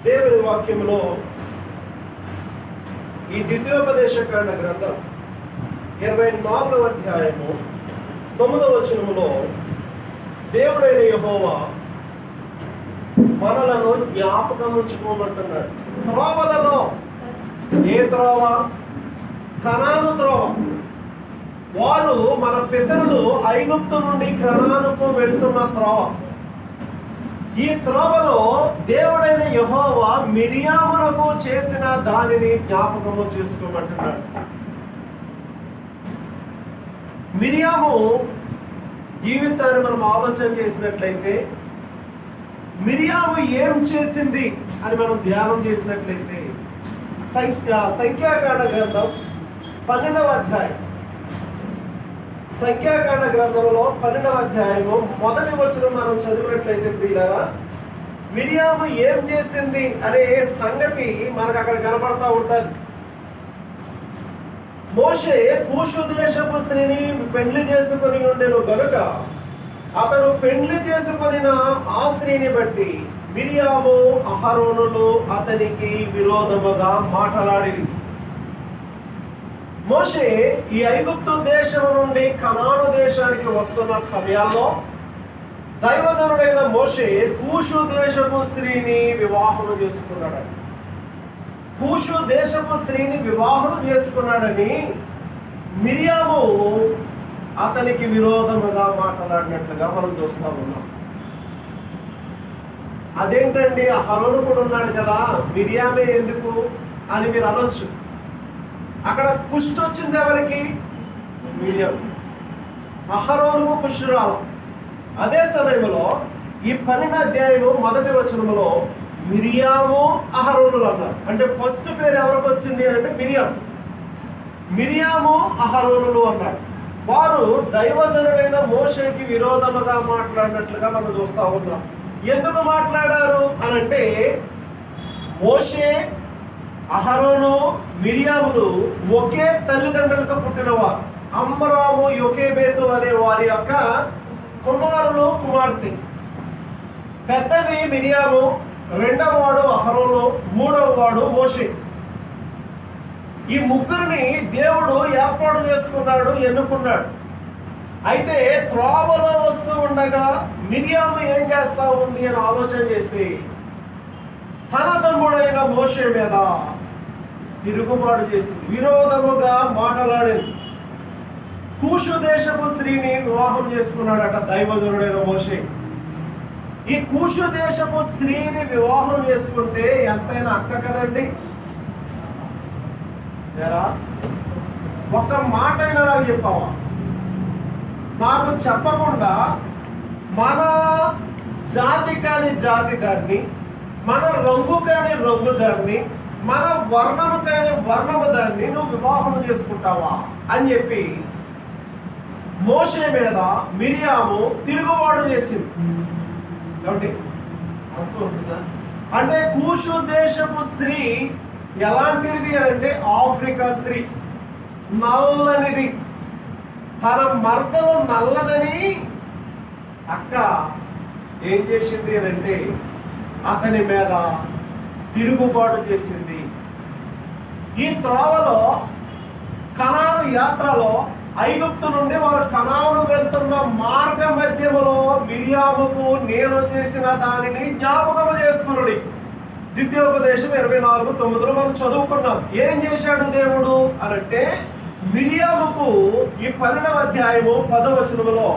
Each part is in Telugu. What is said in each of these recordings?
దేవుని వాక్యంలో ఈ ద్వితీయోపదేశకాండ గ్రంథం 24వ అధ్యాయము 9వ వచనములో దేవుడైన యెహోవా మనలను జ్ఞాపకం ఉంచుకోమంటున్నాడు. త్రోవలలో ఏ త్రోవ? కనాను త్రోవ. వారు మన పితరులు ఐగుప్తు నుండి కనానుకు వెళ్తున్న త్రోవ. ఈ త్రోవలో దేవుడైన యెహోవా మిరియామునకు చేసిన దానిని జ్ఞాపకము చేసుకోమంటున్నాడు. మిరియాము జీవితాన్ని మనం ఆలోచన చేసినట్లయితే, మిరియాము ఏం చేసింది అని మనం ధ్యానం చేసినట్లయితే, సంఖ్యాకాండ గ్రంథం 12వ అధ్యాయం, సంఖ్యాకాండ గ్రంథంలో 12వ అధ్యాయము 1వ వచనం మనం చదివినట్లయితే ప్రియులారా, మిరియాము ఏం చేసింది అనే సంగతి మనకు అక్కడ కనబడతా ఉంటుంది. మోషే కూషు దేశపు స్త్రీని పెండ్లి చేసుకొని ఉండెను గనుక అతడు పెండ్లి చేసుకొనిన ఆ స్త్రీని బట్టి మిరియాము అహరోనులు అతనికి విరోధముగా మాట్లాడి. మోషే ఈ ఐగుప్తు దేశం నుండి కనాను దేశానికి వస్తున్న సమయాల్లో దైవజనుడైన మోషే కూషు దేశపు స్త్రీని వివాహం చేసుకున్నాడు. కూషు దేశపు స్త్రీని వివాహం చేసుకున్నాడని మిరియాము అతనికి విరోధముగా మాట్లాడినట్లుగా మనం చూస్తా ఉన్నాం. అదేంటండి, అహరోను కూడా ఉన్నాడు కదా, మిరియామే ఎందుకు అని మీరు అనొచ్చు. అక్కడ కుష్టు వచ్చింది ఎవరికి? మిరియాము. అహరోనుకు కుష్టు రావు. అదే సమయంలో ఈ 12వ అధ్యాయము 1వ వచనములో మిరియాము అహరోనులు అన్నారు. అంటే ఫస్ట్ పేరు ఎవరికి వచ్చింది అంటే మిరియాము అహరోనులు అన్నాడు. వారు దైవజనుడైన మోషేకి విరోధముగా మాట్లాడినట్లుగా మనం చూస్తా ఉన్నాం. ఎందుకు మాట్లాడారు అనంటే, మోషే, అహరోను, మిరియాములు ఒకే తల్లిదండ్రులకు పుట్టినవారు. అమ్రాము, యోకేబేతు అనే వారి యొక్క కుమారులు, కుమార్తె. పెద్దది మిరియాము, రెండవ వాడు అహరోను, మూడవ వాడు మోషే. ఈ ముగ్గురిని దేవుడు ఏర్పాటు చేసుకున్నాడు, ఎన్నుకున్నాడు. అయితే త్రోవలో వస్తూ ఉండగా మిరియాము ఏం చేస్తా ఉంది అని ఆలోచన చేస్తే, తన తమ్ముడైన మోషే మీద తిరుగుబాటు చేసింది, విరోధముగా మాట్లాడింది. కూషు దేశపు స్త్రీని వివాహం చేసుకున్నాడట దైవజనుడైన మోషే. ఈ కూషు దేశపు స్త్రీని వివాహం చేసుకుంటే ఎంతైనా అక్క కదండి. ఒక్క మాట అయినా నాకు చెప్పావా? నాకు చెప్పకుండా మన జాతి కాని జాతి దాన్ని, మన రంగు కాని రంగు దాన్ని, మన వర్ణము కాని వర్ణము దాన్ని నువ్వు వివాహం చేసుకుంటావా అని చెప్పి మోషే మీద మిరియాము తిరుగుబాటు చేసింది. అంటే కూషు దేశపు స్త్రీ ఎలాంటిది అంటే ఆఫ్రికా స్త్రీ, నల్లనిది. తన మర్దలు నల్లదని అక్క ఏం చేసింది అంటే అతని మీద తిరుగుబాటు చేసింది. ఈ త్రోవలో కనాను యాత్రలో ఐగుప్తు నుండి వారు కనాను వెళ్తున్న మార్గ మధ్యములో మిరియాముకు నేను చేసిన దానిని జ్ఞాపకం చేసుకున్నాడు. ద్వితీయోపదేశం 24:9 మనం చదువుకున్నాం. ఏం చేశాడు దేవుడు అనంటే, మిరియాముకు ఈ 12వ అధ్యాయము 10వ వచనములో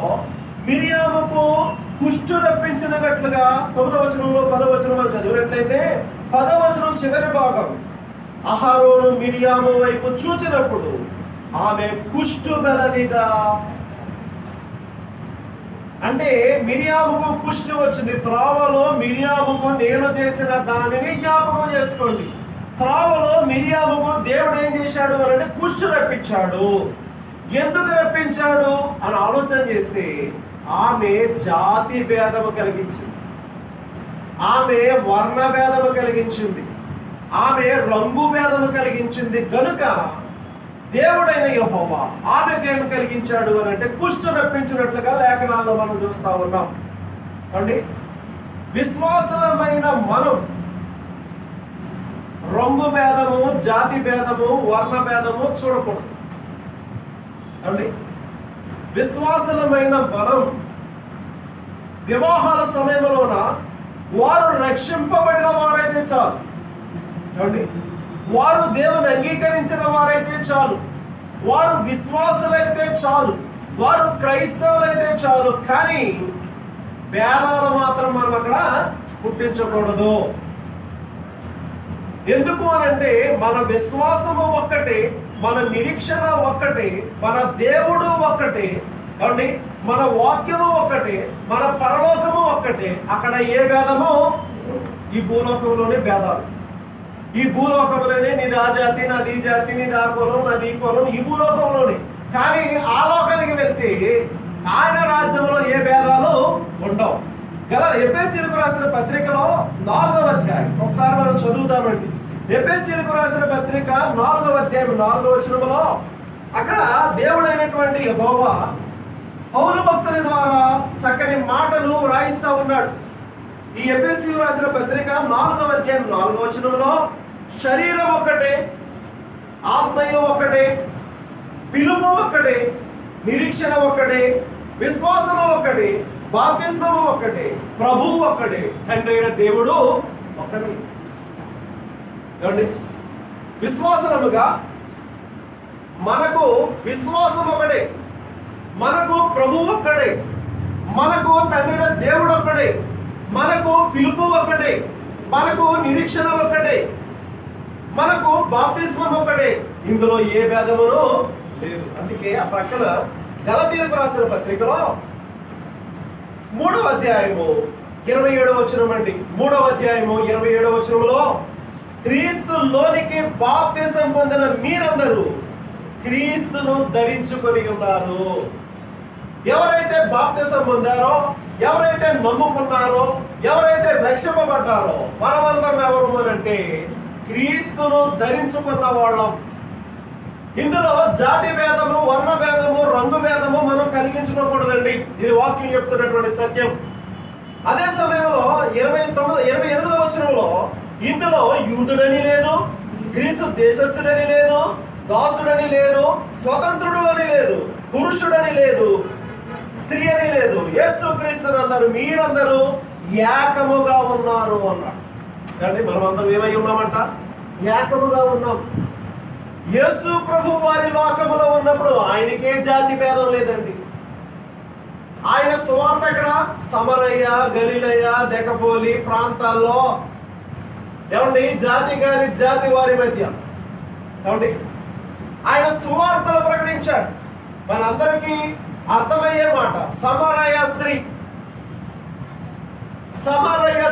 మిరియాముకు కుష్టు రప్పించినట్లుగా 9వ వచనంలో 10వ వచనం చదివినట్లయితే 10వ వచనం చివరి భాగం, అహరోను మిరియాము వైపు చూచినప్పుడు ఆమె కుష్టు గలదిగా. అంటే మిరియాముకు కుష్టు వచ్చింది. త్రోవలో మిరియాముకు నేను చేసిన దానిని జ్ఞాపకం చేసుకోండి. త్రోవలో మిరియాముకు దేవుడు ఏం చేశాడు అంటే కుష్టు రప్పించాడు. ఎందుకు రప్పించాడు అని ఆలోచన చేస్తే, ఆమె జాతి భేదము కలిగించింది, ఆమె వర్ణ భేదము కలిగించింది, ఆమె రంగు భేదము కలిగించింది. కనుక దేవుడైన యెహోవా ఆమెకేమి కలిగించాడు అని అంటే కుష్టు రప్పించినట్లుగా లేఖనాల్లో మనం చూస్తా ఉన్నాం అండి. విశ్వాసమైన మనం రంగు భేదము, జాతి భేదము, వర్ణ భేదము చూడకూడదు అండి. విశ్వాసులమైన మనం వివాహాల సమయంలోన వారు రక్షింపబడిన వారైతే చాలు అండి, వారు దేవుని అంగీకరించిన వారైతే చాలు, వారు విశ్వాసులైతే చాలు, వారు క్రైస్తవులైతే చాలు. కానీ భేదాలు మాత్రం మనం అక్కడ పుట్టించకూడదు. ఎందుకు అనంటే మన విశ్వాసము ఒక్కటే, మన నిరీక్షణ ఒక్కటే, మన దేవుడు ఒక్కటే అండి, మన వాక్యము ఒక్కటే, మన పరలోకము ఒక్కటే. అక్కడ ఏ భేదము? ఈ భూలోకంలోనే భేదాలు. ఈ భూలోకంలోనే నీది ఆ జాతి, నాది ఈ జాతి, నీది ఆ కులం, నాది ఈ కులం, ఈ భూలోకంలోనే. కానీ ఆ లోకానికి వెళ్తే ఆయన రాజ్యంలో ఏ భేదాలు ఉండవు. ఎఫెసీయులకు రాసిన పత్రికలో 4వ అధ్యాయం ఒకసారి మనం చదువుతామండి. ఎఫెసీయులకు రాసిన పత్రిక 4వ అధ్యాయం 4వ వచనంలో అక్కడ దేవుడైనటువంటి యెహోవా పౌలు భక్తుని ద్వారా చక్కని మాటలు వ్రాయిస్తా ఉన్నాడు. ఈ ఎఫెసీయులకు రాసిన పత్రిక 4వ అధ్యాయం 4వ వచనంలో శరీరం ఒక్కటే, ఆత్మయు ఒక్కటే, పిలుపు ఒక్కటే, నిరీక్షణ ఒక్కటే, విశ్వాసము ఒక్కటే, బాప్తిస్మము ఒక్కటే, ప్రభువు ఒక్కటే, తండ్రి అయిన దేవుడు ఒక్కటే. ఏమండి? విశ్వాసముగా మనకు విశ్వాసం ఒకటే, మనకు ప్రభువు ఒక్కడే, మనకు తండ్రి అయిన దేవుడు ఒక్కడే, మనకు పిలుపు ఒక్కటే, మనకు నిరీక్షణ ఒక్కటే, మనకు బాప్తిస్మం ఒకటే. ఇందులో ఏ భేదమును లేదు. అందుకే ఆ ప్రక్కన గలతీయులకు రాసిన పత్రికలో 3వ అధ్యాయము 27వ వచనం అండి. 3వ అధ్యాయము 27వ వచనంలో క్రీస్తులోనికి బాప్తిసం పొందిన మీరందరూ క్రీస్తును ధరించుకొని ఉన్నారు. ఎవరైతే బాప్తిసం పొందారో, ఎవరైతే నమ్ముకున్నారో, ఎవరైతే రక్షింపబడ్డారో మనమందరం ఎవరు అంటే క్రీస్తును ధరించుకున్న వాళ్ళం. ఇందులో జాతి భేదము, వర్ణ భేదము, రంగు భేదము మనం కలిగించుకోకూడదండి. ఇది వాక్యం చెప్తున్నటువంటి సత్యం. అదే సమయంలో 28వ వచనంలో ఇందులో యూదుడని లేదు, గ్రీసు దేశస్థుడని లేదు, దాసుడని లేదు, స్వతంత్రుడు అని లేదు, పురుషుడని లేదు, స్త్రీ అని లేదు, యేసుక్రీస్తునందరూ మీరందరూ ఏకముగా ఉన్నారు అన్నాడు. కానీ మనమందరం ఏమై ఉన్నామంట? ఏకముగా ఉన్నాం. యేసు ప్రభు వారి లోకములో ఉన్నప్పుడు ఆయనకే జాతి భేదం లేదండి. ఆయన సువార్త అక్కడ సమరయ్య, గలిలయ, దెకపోలి ప్రాంతాల్లో ఏమండి జాతి గారి జాతి వారి మధ్య ఏమండి ఆయన సువార్తలు ప్రకటించాడు. మనందరికీ అర్థమయ్యే మాట. సమరయ్య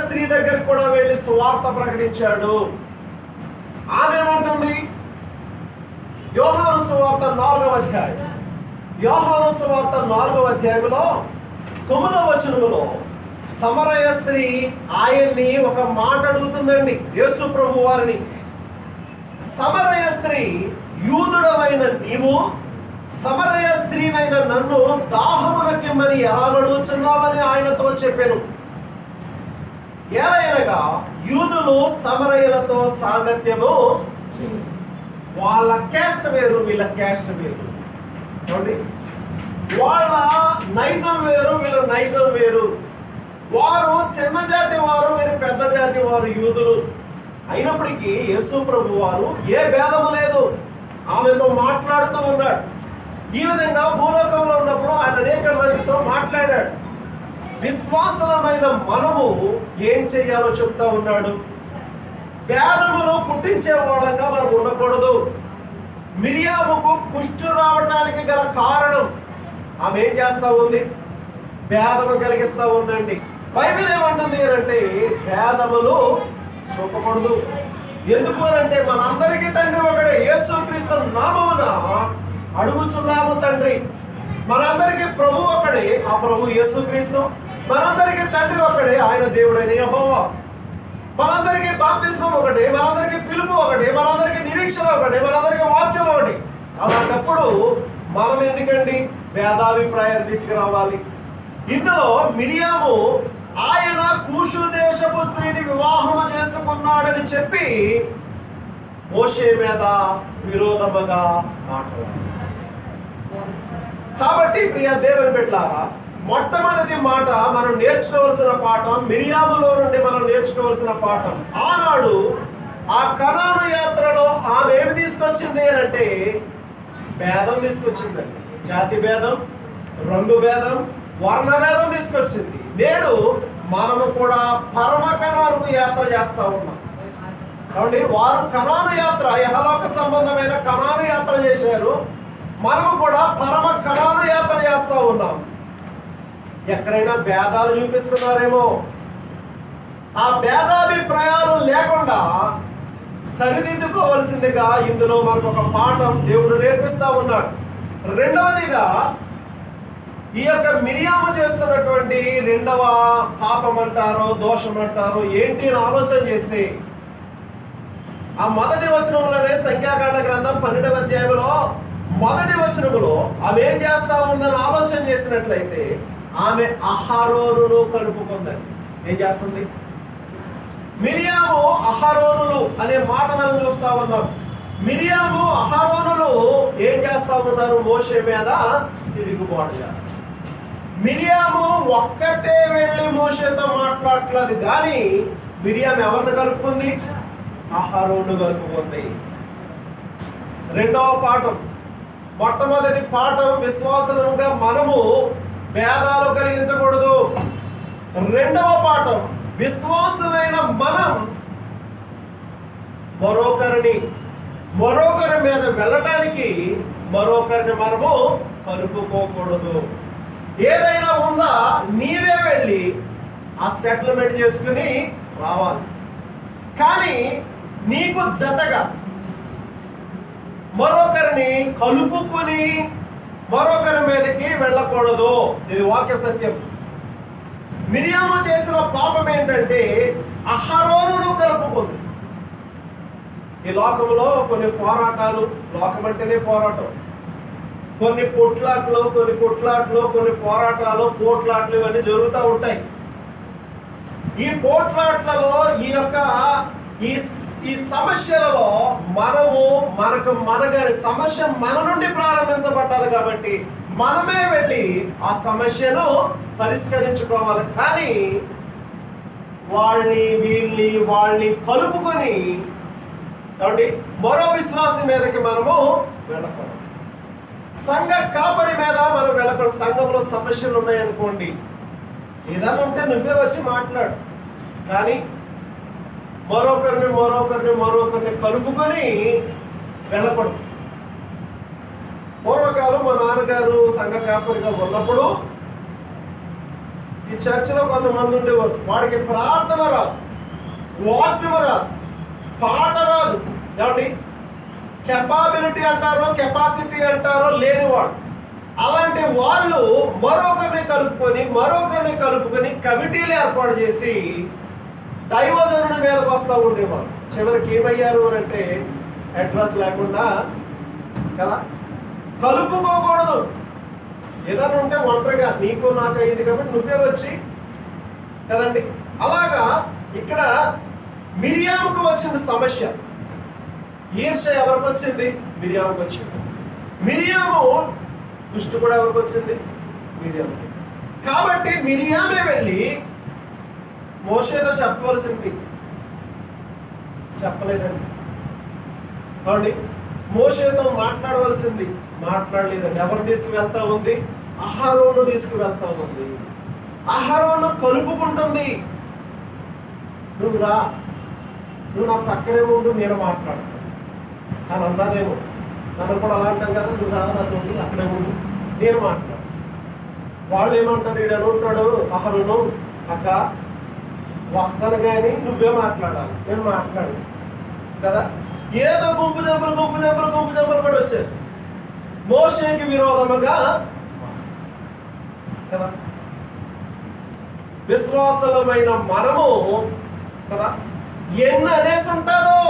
స్త్రీ దగ్గరికి కూడా వెళ్ళి సువార్త ప్రకటించాడు. ఆమె ఏమంటుంది? యోహాను సువార్త 4వ అధ్యాయం, యోహాను సువార్త 4వ అధ్యాయంలో 9వ వచనములో సమరయ స్త్రీ ఆయన్ని ఒక మాట అడుగుతుందండి, యేసు ప్రభు వారిని. సమరయ స్త్రీ, యూదుడమైన నీవు సమరయ స్త్రీనైన నన్ను దాహమునకిమ్మని ఎలా అడుగుతున్నావని ఆయనతో చెప్పాను. ఎలాగనగా యూదులు సమరయులతో సాంగత్యము, వాళ్ళ క్యాస్ట్ వేరు, వీళ్ళ క్యాస్ట్ వేరు. చూడండి, వాళ్ళ నైజం వేరు, వీళ్ళ నైజం వేరు. వారు చిన్న జాతి వారు, వీరు పెద్ద జాతి వారు యూదులు. అయినప్పటికీ యేసు ప్రభు వారు ఏ భేదము లేదు, ఆమెతో మాట్లాడుతూ ఉన్నాడు. ఈ విధంగా భూలోకంలో ఉన్నప్పుడు ఆయన అనేక మందితో మాట్లాడాడు. విశ్వాసమైన మనము ఏం చేయాలో చెప్తా ఉన్నాడు. భేదమును పుట్టించే వాళ్ళంగా మనం ఉండకూడదు. మిరియాముకు కుష్టు రావడానికి గల కారణం ఆమె ఏం చేస్తా ఉంది? భేదము కలిగిస్తా ఉందండి. బైబిల్ ఏమంటుంది అంటే భేదములు చూపకూడదు. ఎందుకు అంటే మనందరికీ తండ్రి ఒకడే, యేసుక్రీస్తు నామమున అడుగుచున్నాము తండ్రి. మనందరికీ ప్రభు ఒకడే, ఆ ప్రభు యేసుక్రీస్తు. మనందరికీ తండ్రి ఒకడే, ఆయన దేవుడైన యెహోవా. మనందరికీ బాప్తిస్మం ఒకటే, మనందరికీ పిలుపు ఒకటే, మనందరికీ నిరీక్షణ ఒకటే, మనందరికీ వాక్యం ఒకటి. అలాంటప్పుడు మనం ఎందుకండి భేదాభిప్రాయాలు తీసుకురావాలి? ఇందులో మిరియాము ఆయన కూషు దేశపు స్త్రీని వివాహం చేసుకున్నాడని చెప్పి మోషే మీద విరోధముగా మాట్లాడారు. కాబట్టి ప్రియ దేవుని బిడ్డలారా, మొట్టమొదటి మాట మనం నేర్చుకోవాల్సిన పాఠం, మిరియాములో నుండి మనం నేర్చుకోవాల్సిన పాఠం. ఆనాడు ఆ కనాను యాత్రలో ఆమె ఏమి తీసుకొచ్చింది అంటే భేదం తీసుకొచ్చిందండి. జాతి భేదం, రంగు భేదం, వర్ణ భేదం తీసుకొచ్చింది. నేడు మనము కూడా పరమ కనానుకు యాత్ర చేస్తా ఉన్నాం. కాబట్టి వారు కనాను యాత్ర, యెహోవాకు సంబంధమైన కనాను యాత్ర చేశారు. మనము కూడా పరమ కనాను యాత్ర చేస్తా ఉన్నాం. ఎక్కడైనా భేదాలు చూపిస్తున్నారేమో, ఆ భేదాభిప్రాయాలు లేకుండా సరిదిద్దుకోవలసిందిగా ఇందులో మనకు ఒక పాఠం దేవుడు నేర్పిస్తా ఉన్నాడు. రెండవదిగా ఈ యొక్క మిరియాము చేస్తున్నటువంటి రెండవ పాపం అంటారో దోషం అంటారో ఏంటి అని ఆలోచన చేస్తే, ఆ మొదటి వచనంలోనే సంఖ్యాకాండ గ్రంథం 12వ అధ్యాయంలో మొదటి వచనములో ఆమె ఏం చేస్తా ఉందని ఆలోచన చేసినట్లయితే ఆమె అహరోనును కలుపుకుందండి. ఏం చేస్తుంది? మిరియాము అహరోనులు అనే మాట మనం చూస్తా ఉన్నాం. మిరియాము అహరోనులు ఏం చేస్తా ఉన్నారు? మోషే మీద తిరుగుబాటు చేస్తారు. మిరియాము ఒక్కతే వెళ్ళి మోషేతో మాట్లాడలేదు, కానీ మిరియాము ఎవరిని కలుపుకుంది? అహరోను కలుపుకుంది. రెండవ పాఠం. మొట్టమొదటి పాఠం, విశ్వాసులుగా మనము భేదాలు కలిగించకూడదు. రెండవ పాఠం, విశ్వాసులైన మనం మరొకరి మీద వెళ్ళటానికి మరొకరిని మనము కలుపుకోకూడదు. ఏదైనా ఉందా నీవే వెళ్ళి ఆ సెటిల్మెంట్ చేసుకుని రావాలి, కానీ నీకు జతగా మరొకరిని కలుపుకొని మరొకరి మీదకి వెళ్ళకూడదు. ఇది వాక్య సత్యం. మిరియాము చేసిన పాపం ఏంటంటే అహరోనును కలుపుకుంది. ఈ లోకంలో కొన్ని పోరాటాలు, లోకం అంటేనే పోరాటం, కొన్ని కొట్లాట్లు కొన్ని పోరాటాలు, పోట్లాట్లు ఇవన్నీ జరుగుతూ ఉంటాయి. ఈ పోట్లాట్లలో ఈ సమస్యలలో మనగారి సమస్య మన నుండి ప్రారంభించబడ్డది కాబట్టి మనమే వెళ్ళి ఆ సమస్యను పరిష్కరించుకోవాలి. కానీ వాళ్ళని కలుపుకొని మరో విశ్వాసం మీదకి మనము వెళ్ళకూడదు. సంఘ కాపరి మీద మనం వెళ్ళకూడదు. సంఘంలో సమస్యలు ఉన్నాయనుకోండి, ఏదైనా ఉంటే నువ్వే వచ్చి మాట్లాడు, కానీ మరొకరిని కలుపుకొని వెళ్ళకూడదు. పూర్వకాలం మా నాన్నగారు సంఘ కాపరిగా ఉన్నప్పుడు ఈ చర్చిలో కొంతమంది ఉండేవారు. వాడికి ప్రార్థన రాదు, వాక్యం రాదు, పాట రాదు. ఏమండి, కెపాబిలిటీ అంటారో కెపాసిటీ అంటారో లేనివాడు. అలాంటి వాళ్ళు మరొకరిని కలుపుకొని కమిటీలు ఏర్పాటు చేసి దైవజనుడి మీదకి వస్తూ ఉండేవారు. చివరికి ఏమయ్యారు అంటే అడ్రస్ లేకుండా కదా. కలుపుకోకూడదు. ఏదైనా ఉంటే ఒంటరిగా నీకు నాకు అయింది కాబట్టి నువ్వే వచ్చి కదండి. అలాగా ఇక్కడ మిరియాముకు వచ్చింది సమస్య. ఈర్ష్య ఎవరికి వచ్చింది? మిరియాముకు వచ్చింది. మిరియాము దృష్టి కూడా ఎవరికి వచ్చింది? మిరియాముకి. కాబట్టి మిరియామే వెళ్ళి మోషేతో చెప్పవలసింది, చెప్పలేదండి. కాబట్టి మోషేతో మాట్లాడవలసింది, మాట్లాడలేదండి. ఎవరు తీసుకువెళ్తా ఉంది? అహరోను తీసుకువెళ్తా ఉంది. అహరోను కలుపుకుంటుంది. నువ్వు రా, నువ్వు నా పక్కనే ఉండు, నేను మాట్లాడతాను అని అన్నదేమో. నన్ను కూడా అలా అంటాం కదా, నువ్వు రా నాతోటి అక్కడే ఉండు, నేను మాట్లాడు. వాళ్ళు ఏమంటారు? వీడు ఎలా ఉంటాడు? అహరోను, అక్క వస్తాను కానీ నువ్వే మాట్లాడాలి, నేను మాట్లాడు కదా. ఏదో గుంపు జంపులు కూడా వచ్చారు మోషేకి విరోధముగా కదా. విశ్వాసమైన మనము కదా ఎన్ని అనేసి ఉంటారో.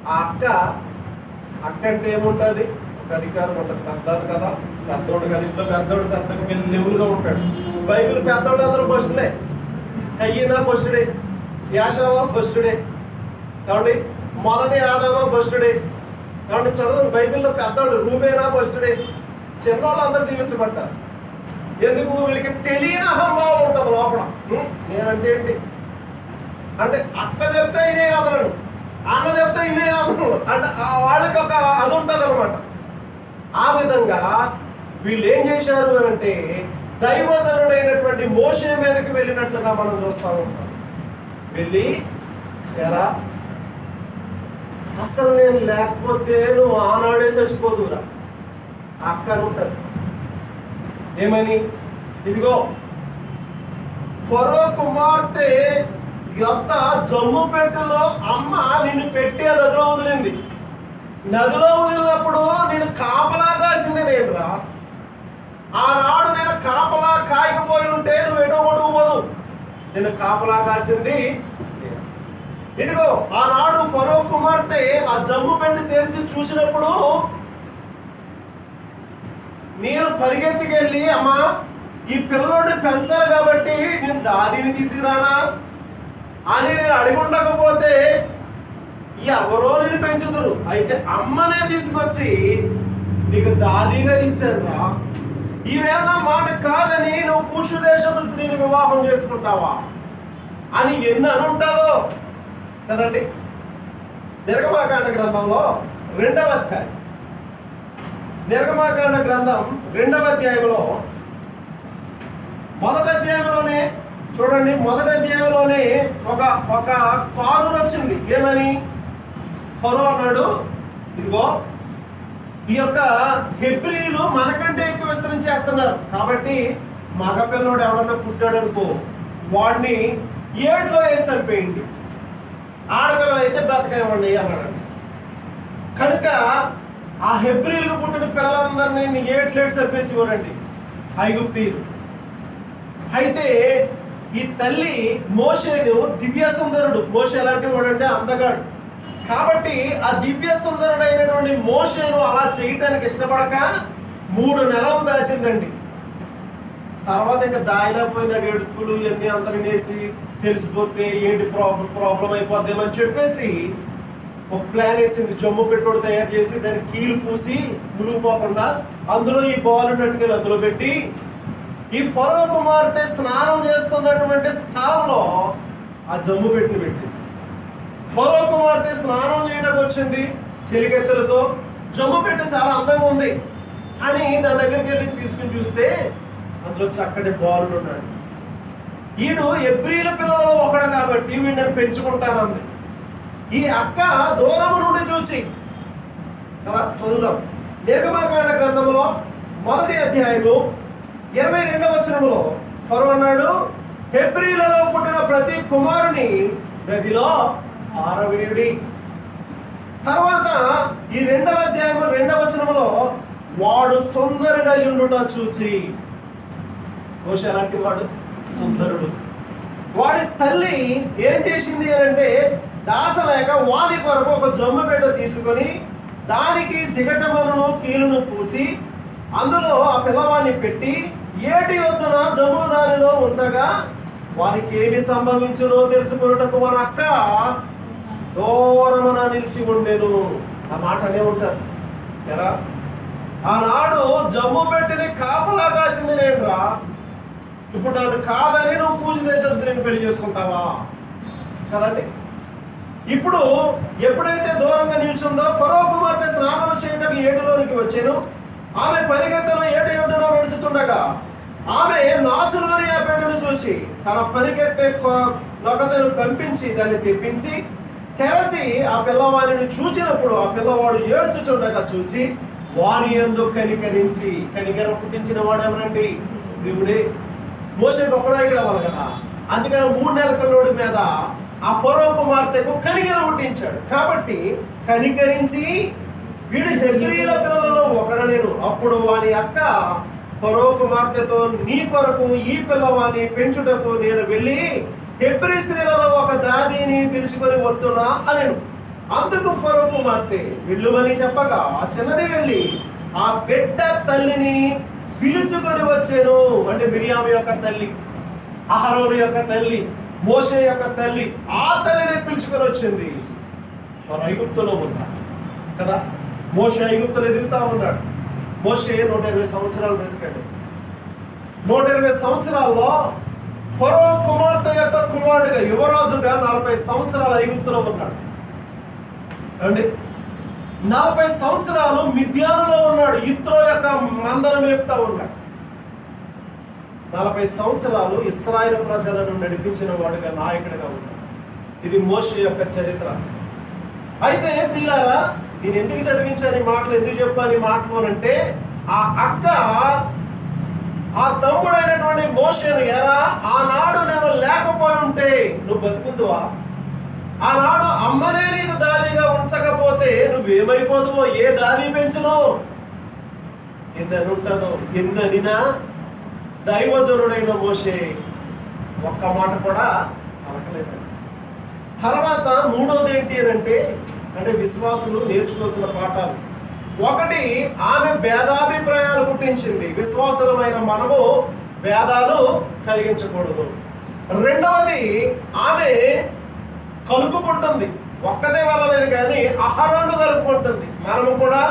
ఆ అక్క అంటే ఏముంటుంది? ఒక అధికారం ఉంటుంది, పెద్దది కదా, పెద్దోడు కదా. ఇంట్లో పెద్దోడు పెద్దగా లెవులుగా ఉంటాడు. బైబిల్ పెద్దోడు అందరూ ఫస్టుడే, కయ్యినా ఫస్టుడే, యాషవా ఫస్టుడే ఏమండి మొదటి ఆదామా భ్రష్టుడే. ఏమండి చదవండి బైబిల్లో పెద్దవాళ్ళు రూబేనా భ్రష్టుడే. చిన్నవాళ్ళందరూ దీవించబడ్డారు. ఎందుకు? వీళ్ళకి తెలియని అహంభావం ఉంటుంది లోపల. నేనంటే ఏంటి అంటే అక్క చెప్తే ఇనే అందరను, అన్న చెప్తే ఇనే అందరు అంటే వాళ్ళకి ఒక అది ఉంటుంది అనమాట. ఆ విధంగా వీళ్ళు ఏం చేశారు అని అంటే దైవజనుడైనటువంటి మోషే మీదకి వెళ్ళినట్లుగా మనం చూస్తూ ఉంటాం. వెళ్ళి ఎరా అసలు నేను లేకపోతే నువ్వు ఆనాడే చచ్చిపోదురా అక్క ఉంటుంది. ఏమని? ఇదిగో ఫరో కుమార్తె యొక్క జమ్ము పెట్టెలో అమ్మ నిన్ను పెట్టి ఆ నదిలో వదిలింది. నదిలో వదిలినప్పుడు నేను కాపలా కాసింది నేనురా. ఆనాడు నేను కాపలా కాయకపోయి ఉంటే నువ్వు ఎటో కొట్టుకుపోదు. నేను కాపలా కాసింది. ఇదిగో ఆనాడు ఫరో కుమార్తె ఆ జమ్ము పెట్టి తెరిచి చూసినప్పుడు నేను పరిగెత్తికెళ్ళి అమ్మా ఈ పిల్లోడిని పెంచాలి కాబట్టి నేను దాదిని తీసుకురానా అని నేను అడిగి ఉండకపోతే ఎవరో నేను పెంచుదురు. అయితే అమ్మనే తీసుకొచ్చి నీకు దాదిగా ఇచ్చానురా. ఈవేళ మాట కాదని నువ్వు కూషు దేశపు స్త్రీని వివాహం చేసుకుంటావా అని ఎన్ని అనుంటాదో కదండి. నిర్గమాకాండ గ్రంథంలో 2వ అధ్యాయం, నిర్గమాకాండ గ్రంథం 2వ అధ్యాయంలో 1వ అధ్యాయంలోనే చూడండి. 1వ అధ్యాయంలోనే ఒక కారు వచ్చింది. ఏమని? ఫరో అన్నాడు, ఇదిగో ఈ యొక్క హెబ్రీలు మనకంటే ఎక్కువ విస్తరించేస్తున్నారు కాబట్టి మగపిల్లడు ఎవడన్నా పుట్టాడు అనుకో వాడిని ఏడులో వేసి చంపేయండి, ఆడపిల్లలు అయితే బ్రతకనివ్వండి అన్నాడు. కనుక ఆ హెబ్రీలకు పుట్టిన పిల్లలందరినీ ఏట్లేట్ చంపేసి ఇవ్వడండి ఐగుప్తీయులు. అయితే ఈ తల్లి మోషేను దివ్య సుందరుడు. మోషే ఎలాంటి వాడంటే అందగాడు. కాబట్టి ఆ దివ్య సుందరుడైనటువంటి మోషేను అలా చేయటానికి ఇష్టపడక 3 నెలలు దాచిందండి. తర్వాత ఇంకా దాయిలేకపోయింది. ఎడుపులు ఇవన్నీ అందరినీ వేసి తెలిసిపోతే ఏంటి ప్రాబ్లం అయిపోద్దేమని చెప్పేసి ఒక ప్లాన్ వేసింది. జమ్ము పెట్టుడు తయారు చేసి దాన్ని కీలు పూసి మునిగిపోకుండా అందులో ఈ బాల్ ఉన్నట్టుగా అందులో పెట్టి ఈ ఫరో కుమార్తె స్నానం చేస్తున్నటువంటి స్థలంలో ఆ జమ్ము పెట్టి ఫరో కుమార్తె స్నానం చేయడానికి వచ్చింది చెలికెత్తలతో. జమ్ము పెట్టి చాలా అందంగా ఉంది అని దాని దగ్గరికి వెళ్ళి తీసుకుని చూస్తే అందులో చక్కటి బాలుడు ఉన్నాడు. ఈడు హెబ్రీల పిల్లలలో ఒకడు కాబట్టి వీడిని పెంచుకుంటానంది. ఈ అక్క దూరం నుండి చూసి కదా చదువుదాం. నిర్గమాకాండ గ్రంథంలో 1వ అధ్యాయము 22వ వచనంలో ఫరో అన్నాడు, హెబ్రీలలో పుట్టిన ప్రతి కుమారుని నదిలో పారవేయుడి. తర్వాత ఈ 2వ అధ్యాయము 2వ వచనంలో వాడు సుందరుడై ఉండుట చూచి, మోషే అలాంటి వాడు సుందరుడు. వాడి తల్లి ఏం చేసింది అంటే దాచలేక వాని కొరకు ఒక జమ్ము బిడ్డ తీసుకొని దానికి జిగటమను కీలును పూసి అందులో ఆ పిల్లవాడిని పెట్టి ఏటి వద్దున జమ్ము దానిలో ఉంచగా వారికి ఏమి సంభవించునో తెలుసుకున్నటకు మన అక్క దూరమున నిలిచి ఉండేను. ఆ మాట అనే ఉంటారు ఎరా. ఆనాడు జమ్ము పెట్టిన కాపలా కాసింది నేనురా. ఇప్పుడు నన్ను కాదని నువ్వు పూజ దేశం స్త్రీని పెళ్లి చేసుకుంటావా కదండి. ఇప్పుడు ఎప్పుడైతే దూరంగా నిల్చుందో ఫరో కుమార్తె స్నానం చేయటం ఏటిలోనికి వచ్చాను. ఆమె పరిగెత్తలో ఏటి ఒడ్డులో నడుచుతుండగా ఆమె నాచులోని ఆ బిడ్డను చూసి తన పరిగెత్తే నొకతను పంపించి దాన్ని తెప్పించి తెరచి ఆ పిల్లవాడిని చూచినప్పుడు ఆ పిల్లవాడు ఏడ్చుచుండగా చూచి వారి యందు కనికరించి, కనికరం పుట్టించిన వాడు ఎవరండి? దేవుడే. మోషే గొప్పనాయుడు అవ్వాలి కదా, అందుకని 3 నెలల పిల్లోడి మీద ఆ ఫరో కుమార్తెకు కనికరం పుట్టించాడు. కాబట్టి కనికరించి వీడు హెబ్రీల పిల్లలలో ఒకడనేను. అప్పుడు వాని అక్క ఫరో కుమార్తెతో నీ కొరకు ఈ పిల్లవాని పెంచుటకు నేను వెళ్ళి హెబ్రీ స్త్రీలలో ఒక దాదిని పిలుచుకొని వస్తున్నా అనెను. అందుకు ఫరో కుమార్తె వెళ్ళుమని చెప్పగా ఆ చిన్నది వెళ్ళి ఆ బిడ్డ తల్లిని పిలుచుకొని వచ్చాను. అంటే మిరియాము యొక్క తల్లి, అహరోను యొక్క తల్లి, మోషే యొక్క తల్లి, ఆ తల్లిని పిలుచుకొని వచ్చింది. వారు ఐగుప్తులో ఉన్నారు కదా. మోషే ఐగుప్తులు ఎదుగుతా ఉన్నాడు. మోషే 120 సంవత్సరాలు బ్రతికాడు. 120 సంవత్సరాల్లో ఫరో కుమార్తె యొక్క కుమారుడిగా యువరాజుగా 40 సంవత్సరాలు ఐగుప్తులో ఉన్నాడు అండి. 40 సంవత్సరాలు మిద్యానులో ఉన్నాడు. ఇత్రో యొక్క మందను మేపుతా ఉన్నాడు. 40 సంవత్సరాలు ఇశ్రాయేలు ప్రజలను నడిపించిన వాడుగా, నాయకుడిగా ఉన్నాడు. ఇది మోషే యొక్క చరిత్ర. అయితే ప్రియులారా, నేను ఎందుకు చదివించాను ఈ మాటలు, ఎందుకు చెప్పాను ఈ మాటలు అంటే, ఆ అక్క ఆ తమ్ముడైనటువంటి మోషేను, ఎరా ఆనాడు నేను లేకపోయి ఉంటే నువ్వు బతుకుందువా? ఆనాడు అమ్మనే నీకు దాదిగా ఉంచకపోతే నువ్వేమైపోదువో, ఏ దాది పెంచును, ఎన్ననుంటానో ఎన్ననినా దైవజనుడైన మోషే ఒక్క మాట కూడా పలకలేదు. తర్వాత మూడోది ఏంటి అంటే విశ్వాసులు నేర్చుకోవాల్సిన పాఠాలు. ఒకటి, ఆమె భేదాభిప్రాయాలు పుట్టించింది. విశ్వాసులమైన మనము భేదాలు కలిగించకూడదు. రెండవది, ఆమె కలుపుకుంటుంది. ఒక్కదే వెళ్ళలేదు కానీ అహరోను కలుపుకుంటుంది. మనము కూడా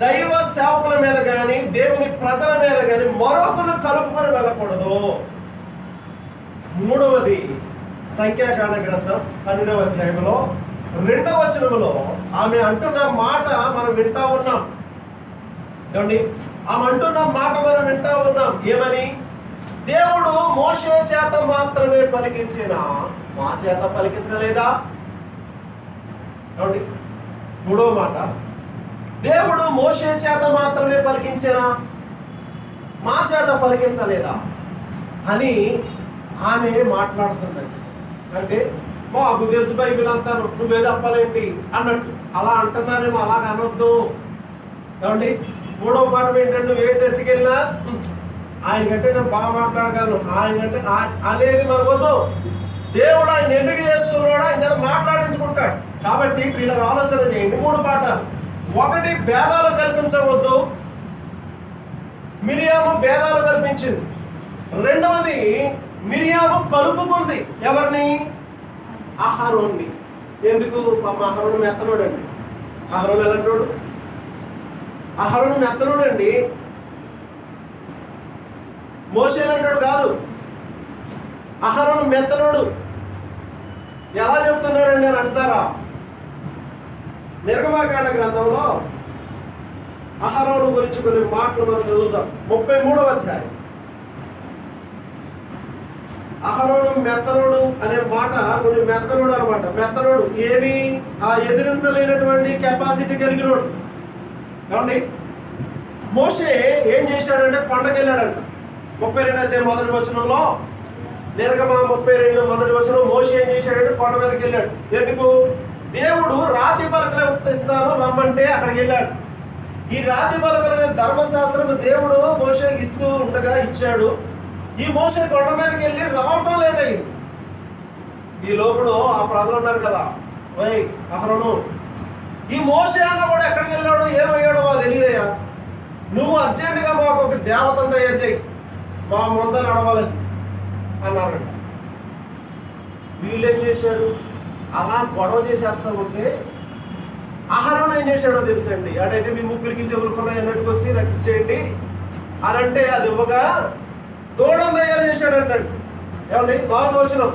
దైవ సేవకుల మీద కానీ దేవుని ప్రజల మీద కానీ మరొకరు కలుపుకొని వెళ్ళకూడదు. మూడవది, సంఖ్యాకాండ గ్రంథం 12వ అధ్యాయంలో 2వ వచనంలో ఆమె అంటున్న మాట మనం వింటా ఉన్నాం. ఏమండి, ఆమె అంటున్న మాట మనం వింటా ఉన్నాం. ఏమని? దేవుడు మోషే చేత మాత్రమే పలికించిన మా చేత పలికించలేదా? ఏమండి, మూడవ మాట, దేవుడు మోషే చేత మాత్రమే పలికించిన మా చేత పలికించలేదా అని ఆమె మాట్లాడుతుందండి. అంటే మాకు తెలుసు బైబిల్ అంతాను, నువ్వే చెప్పాలేంటి అన్నట్టు అలా అంటున్నారేమో. అలాగ అనొద్దు. ఏమండి, మూడవ మాట ఏంటంటే, నువ్వు ఏ చర్చికి వెళ్ళినా ఆయనకంటే నేను బాగా మాట్లాడగలను, ఆయనకంటే అనేది మనకొద్దు. దేవుడు ఆయన ఎందుకు చేస్తున్నాడో ఆయన చేత మాట్లాడించుకుంటాడు. కాబట్టి వీళ్ళని ఆలోచన చేయండి. 3 పాఠాలు. ఒకటి, భేదాలు కల్పించవద్దు. మిరియాము భేదాలు కల్పించింది. రెండవది, మిరియాము కలుపుకుంది. ఎవరిని? అహరోన్ని. ఎందుకు? అహరోను మెత్తనోడు అండి. అహరోను ఎలాంటోడు? అహరోను మెత్తనోడు అండి. మోషే ఎలాంటోడు కాదు. అహరోను మెత్తనోడు. ఎలా చెప్తున్నారండి అని అంటారా? నిర్గమకాండ గ్రంథంలో అహరోను గురించి కొన్ని మాటలు మనం చదువుతాం. 33వ అధ్యాయం. అహరోను మెత్తనుడు అనే మాట కొంచెం మెత్తనుడు అనమాట. మెత్తనుడు ఏమి? ఆ ఎదిరించలేనటువంటి కెపాసిటీ కలిగినోడు. ఏమండి, మోషే ఏం చేశాడంటే కొండకి వెళ్ళాడంట. 32వ అధ్యాయం 1వ వచనంలో, నిర్గమ 32 1వ వచనం, మోషే ఏం చేశాడంటే కొండ మీదకి వెళ్ళాడు. ఎందుకు? దేవుడు రాతి పలకలు ఇస్తాను రమ్మంటే అక్కడికి వెళ్ళాడు. ఈ రాతి పలకల ధర్మశాస్త్రం దేవుడు మోషేకి ఇస్తూ ఉండగా ఇచ్చాడు. ఈ మోషే కొండ మీదకి వెళ్ళి రావటం లేట్ అయింది. ఈ లోపల ఆ ప్రజలు ఉన్నారు కదా, వై అహరోను, ఈ మోషే అన్న కూడా ఎక్కడికి వెళ్ళాడు, ఏమయ్యాడో మా తెలియదయ్యా. నువ్వు అర్జెంటుగా మాకు ఒక దేవతను తయారు చేయి, మా ముంద నడవాలని అన్నారంట. వీళ్ళు ఏం చేశాడు? అలా గొడవ చేసేస్తా ఉంటే అహరోను ఏం చేశాడో తెలుసండి. అటైతే మీ ముగ్గురికి చెవులుకున్నాయి అన్నట్టుకు వచ్చి నాకు ఇచ్చేయండి అని అంటే అది ఇవ్వగా దూడను తయారు చేశాడంటండి. ఏమండి, 4వ వచనం,